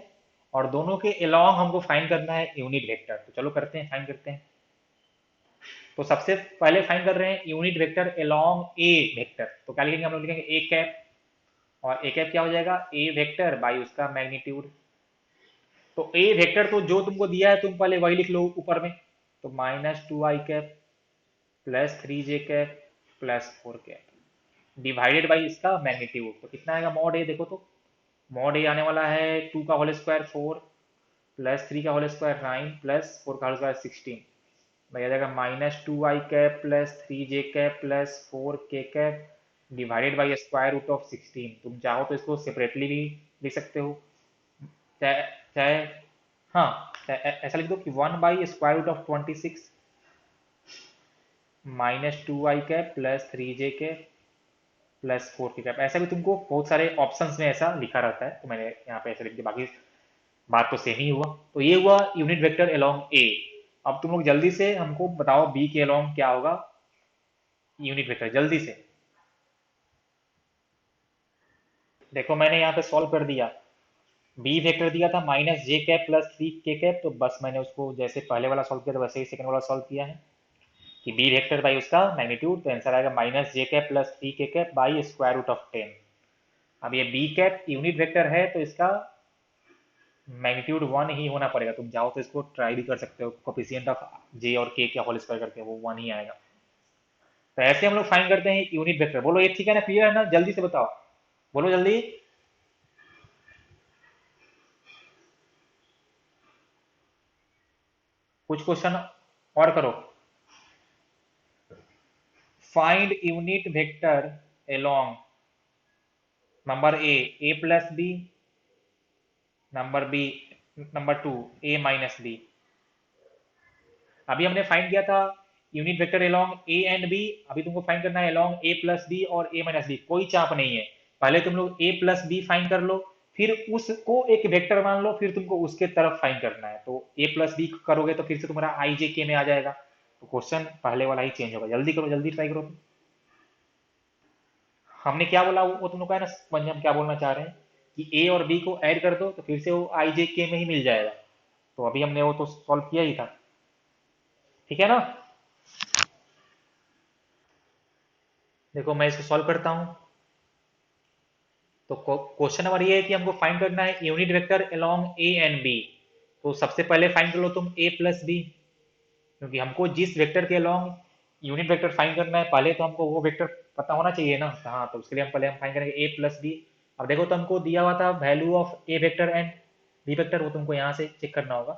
और दोनों के अलोंग हमको फाइंड करना है यूनिट वेक्टर, तो चलो करते हैं, फाइंड करते हैं। तो सबसे पहले फाइंड कर रहे हैं यूनिट वेक्टर अलोंग ए वेक्टर, तो क्या लिखेंगे हम लोग, लिखेंगे ए कैप, और ए कैप क्या हो जाएगा, ए वेक्टर बाई उसका मैग्नीट्यूड। तो ए वेक्टर तो जो तुमको दिया है तुम पहले वही लिख लो ऊपर में, तो -2 i cap +3 j cap +4 cap divided by इसका मैग्नीट्यूड, तो कितना आएगा मॉड ए, देखो तो मॉड ए आने वाला है 2 का होल स्क्वायर 4 +3 का होल स्क्वायर 9 +4 का होल स्क्वायर 16, भाई आ जाएगा -2 i cap +3 j cap +4 K cap divided by square root of 16। तुम चाहो तो इसको सेपरेटली भी लिख सकते हो, चाहे चाहे हाँ, ऐसा लिख दो कि 1/√26 -2i cap plus 3j cap plus 4k cap. ऐसा भी तुमको बहुत सारे ऑप्शंस में ऐसा लिखा रहता है, तो मैंने यहाँ पे ऐसा लिख दिया। बाकी बात तो सेम ही हुआ। तो ये हुआ यूनिट वेक्टर अलोंग ए। अब तुम लोग जल्दी से हमको बताओ बी के अलोंग क्या होगा यूनिट वेक्टर, जल्दी से। देखो मैंने यहाँ पे सॉल्व कर दिया। बी वेक्टर दिया था -j cap plus 3k cap, तो बस मैंने उसको जैसे पहले वाला सॉल्व किया था वैसे ही सेकंड वाला सॉल्व किया है कि बी वेक्टर बाई उसका मैग्नीट्यूड, तो आंसर आएगा -j cap plus 3k cap by square root of 10। अब ये बी कैप यूनिट वेक्टर है तो इसका मैग्नीट्यूड 1 ही होना पड़ेगा। तुम चाहो तो इसको ट्राई भी कर सकते हो, कोफिशिएंट ऑफ जे और के का होल स्क्वायर करके वो 1 ही आएगा। तो ऐसे हम लोग फाइंड करते हैं यूनिट वेक्टर। बोलो ये ठीक है ना, क्लियर है ना, जल्दी से बताओ, बोलो जल्दी। कुछ क्वेश्चन और करो। Find unit vector along number A plus B, number B, number 2 a-b। अभी हमने फाइंड किया था unit vector along A and B, अभी तुमको फाइंड करना है अलोंग ए प्लस बी और a-b। कोई चाप नहीं है, पहले तुम लोग ए प्लस बी फाइंड कर लो, फिर उसको एक वेक्टर मान लो, फिर तुमको उसके तरफ फाइंड करना है। तो ए प्लस बी करोगे तो फिर से तुम्हारा आई जे के में आ जाएगा, तो क्वेश्चन पहले वाला ही चेंज होगा। जल्दी करो, जल्दी ट्राई करो तुम। हमने क्या बोला वो तुम लोग का है ना, समझ में हम क्या बोलना चाह रहे हैं कि ए और बी को ऐड कर दो तो फिर से वो आई जे के में ही मिल जाएगा। तो अभी हमने वो तो सॉल्व किया ही था, ठीक है ना। देखो मैं इसको सॉल्व करता हूँ। तो क्वेश्चन नंबर ये है कि हमको फाइंड करना है unit vector along A and B. तो सबसे पहले फाइंड कर लो तुम ए प्लस बी, क्योंकि हमको जिस वेक्टर के अलोंग यूनिट वेक्टर फाइंड करना है पहले तो हमको वो वेक्टर पता होना चाहिए ना। हाँ, तो उसके लिए हम पहले हम फाइंड करेंगे ए प्लस बी। अब देखो तो हमको दिया हुआ था value of A vector and B vector, वो तुमको यहाँ से चेक करना होगा।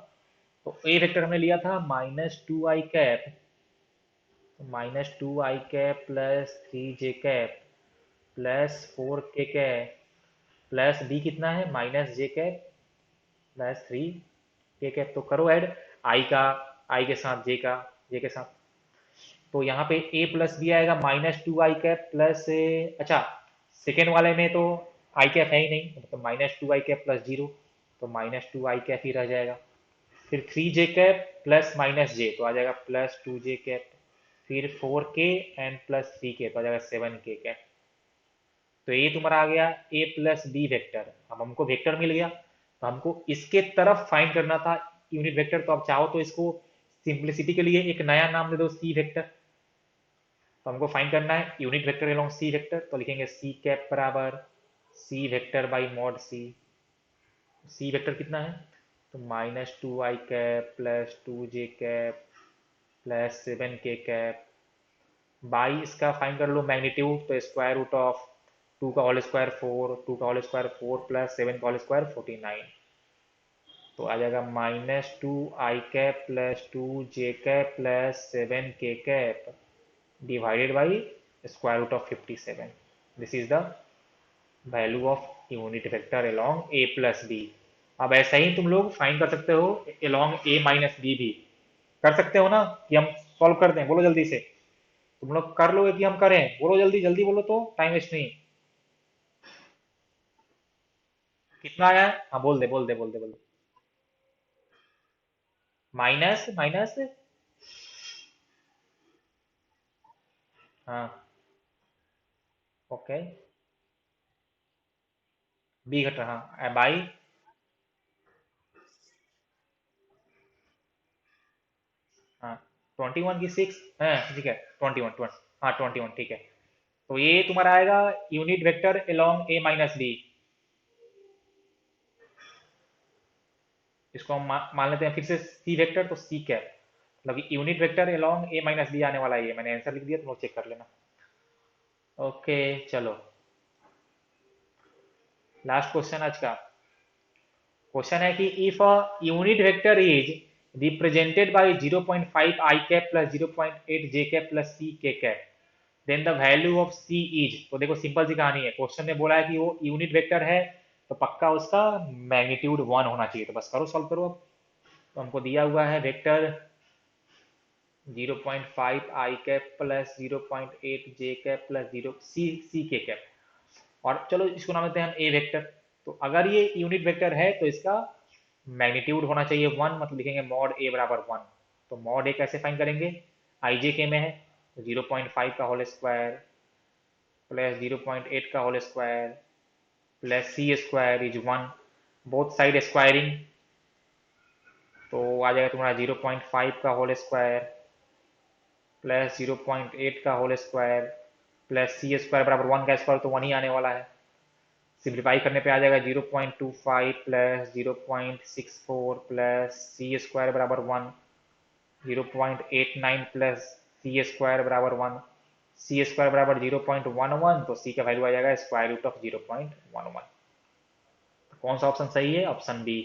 तो ए वेक्टर हमने लिया था -2i cap, -2i cap plus 3j cap plus 4k cap plus B कितना है -j cap plus 3k cap. तो करो ऐड आई का, आई के साथ जे का, जे के साथ। तो यहाँ पे ए प्लस बी आएगा -2i कैप प्लस, अच्छा सेकेंड वाले में तो आई कैप है ही नहीं, मतलब -2i कैप प्लस 0, तो -2i कैप ही रह जाएगा। फिर 3j कैप प्लस -j तो आ जाएगा +2j कैप, फिर 4k एंड प्लस 3k तो आ जाएगा 7k कैप। तो ये तुम्हारा आ गया ए प्लस बी वेक्टर। अब हमको वेक्टर मिल गया, तो हमको इसके तरफ फाइंड करना था यूनिट वेक्टर। तो अब चाहो तो इसको सिंप्लिसिटी के लिए एक नया नाम दे दो, सी वेक्टर। तो हमको फाइंड करना है unit vector along c vector, तो लिखेंगे सी कैप बराबर c vector by mod c. C vector कितना है, तो -2i cap plus 2j cap plus 7k cap by इसका फाइंड कर लो मैग्नीट्यूड, तो स्क्वायर रूट ऑफ 2 का होल स्क्वायर 4, 2 का होल स्क्वायर 4 प्लस 7 का होल स्क्वायर 49। तो आ जाएगा -2i cap plus 2j cap plus 7k cap divided by square root of 57। This is the value of unit vector along A plus B. अब ऐसा ही तुम लोग find कर सकते हो अलोंग ए माइनस बी भी, कर सकते हो ना, कि हम सॉल्व कर दें। बोलो जल्दी से, तुम लोग कर लोगे कि हम करें, बोलो जल्दी जल्दी बोलो, तो टाइम वेस्ट नहीं। कितना आया है, हाँ बोल दे बोल दे बोल दे बोल दे। माइनस माइनस, हाँ ओके, बी घट रहा, हाँ बाई, हाँ 21 की 6 है, ठीक है 21 20, हाँ 21 ठीक है। तो ये तुम्हारा आएगा यूनिट वेक्टर अलोंग ए माइनस बी। इसको हम मान लेते हैं फिर से सी वेक्टर, तो सी कैप, मतलब यूनिट वेक्टर अलोंग ए माइनस बी आने वाला है। ये मैंने आंसर लिख दिया, तुम लोग चेक कर लेना। ओके चलो, लास्ट क्वेश्चन आज का। क्वेश्चन है कि if a unit vector is represented by 0.5 i cap plus 0.8 j cap plus सी के cap, then the value of c is, तो देखो सिंपल सी कहानी है, क्वेश्चन में बोला है कि वो यूनिट वेक्टर है, तो पक्का उसका मैग्नीट्यूड 1 होना चाहिए। तो बस करो, सॉल्व करो अब। तो हमको दिया हुआ है vector 0.5 i cap plus 0.8 j cap plus 0 सी के कैप, और चलो इसको नाम देते हैं हम ए वेक्टर। तो अगर ये यूनिट वेक्टर है तो इसका मैग्नीट्यूड होना चाहिए 1, मतलब लिखेंगे मॉड ए बराबर 1। तो मॉड ए कैसे फाइंड करेंगे, आई जे के में है, तो 0.5 का होल स्क्वायर प्लस 0.8 का whole square plus C square is 1, both side squaring, तो आ जाएगा तुम्हारा 0.5 का होल स्क्वायर प्लस 0.8 का whole square plus C square बराबर 1 का स्क्वायर, तो 1 ही आने वाला है। सिंप्लीफाई करने पे आ जाएगा 0.25 प्लस 0.64 प्लस सी स्क्वायर बराबर 1, 0.89 प्लस सी स्क्वायर बराबर 1, सी स्क्वायर बराबर 0.11, तो सी का वैल्यू आ जाएगा स्क्वायर रूट ऑफ 0.11। तो कौन सा ऑप्शन सही है, option B.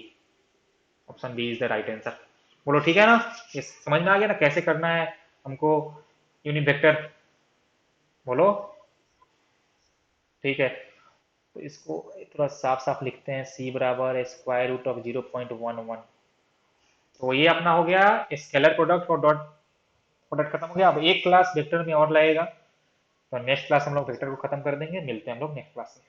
Option B is the right answer. बोलो ठीक है ना, ये समझ में आ गया ना कैसे करना है हमको यूनिट वेक्टर, बोलो। ठीक है, तो इसको थोड़ा साफ साफ लिखते हैं, सी बराबर स्क्वायर रूट ऑफ 0.11। तो ये अपना हो गया स्केलर प्रोडक्ट और डॉट प्रोडक्ट खत्म हो गया। अब एक क्लास वेक्टर में और लगेगा, तो नेक्स्ट क्लास हम लोग वेक्टर को खत्म कर देंगे। मिलते हैं हम लोग नेक्स्ट क्लास में।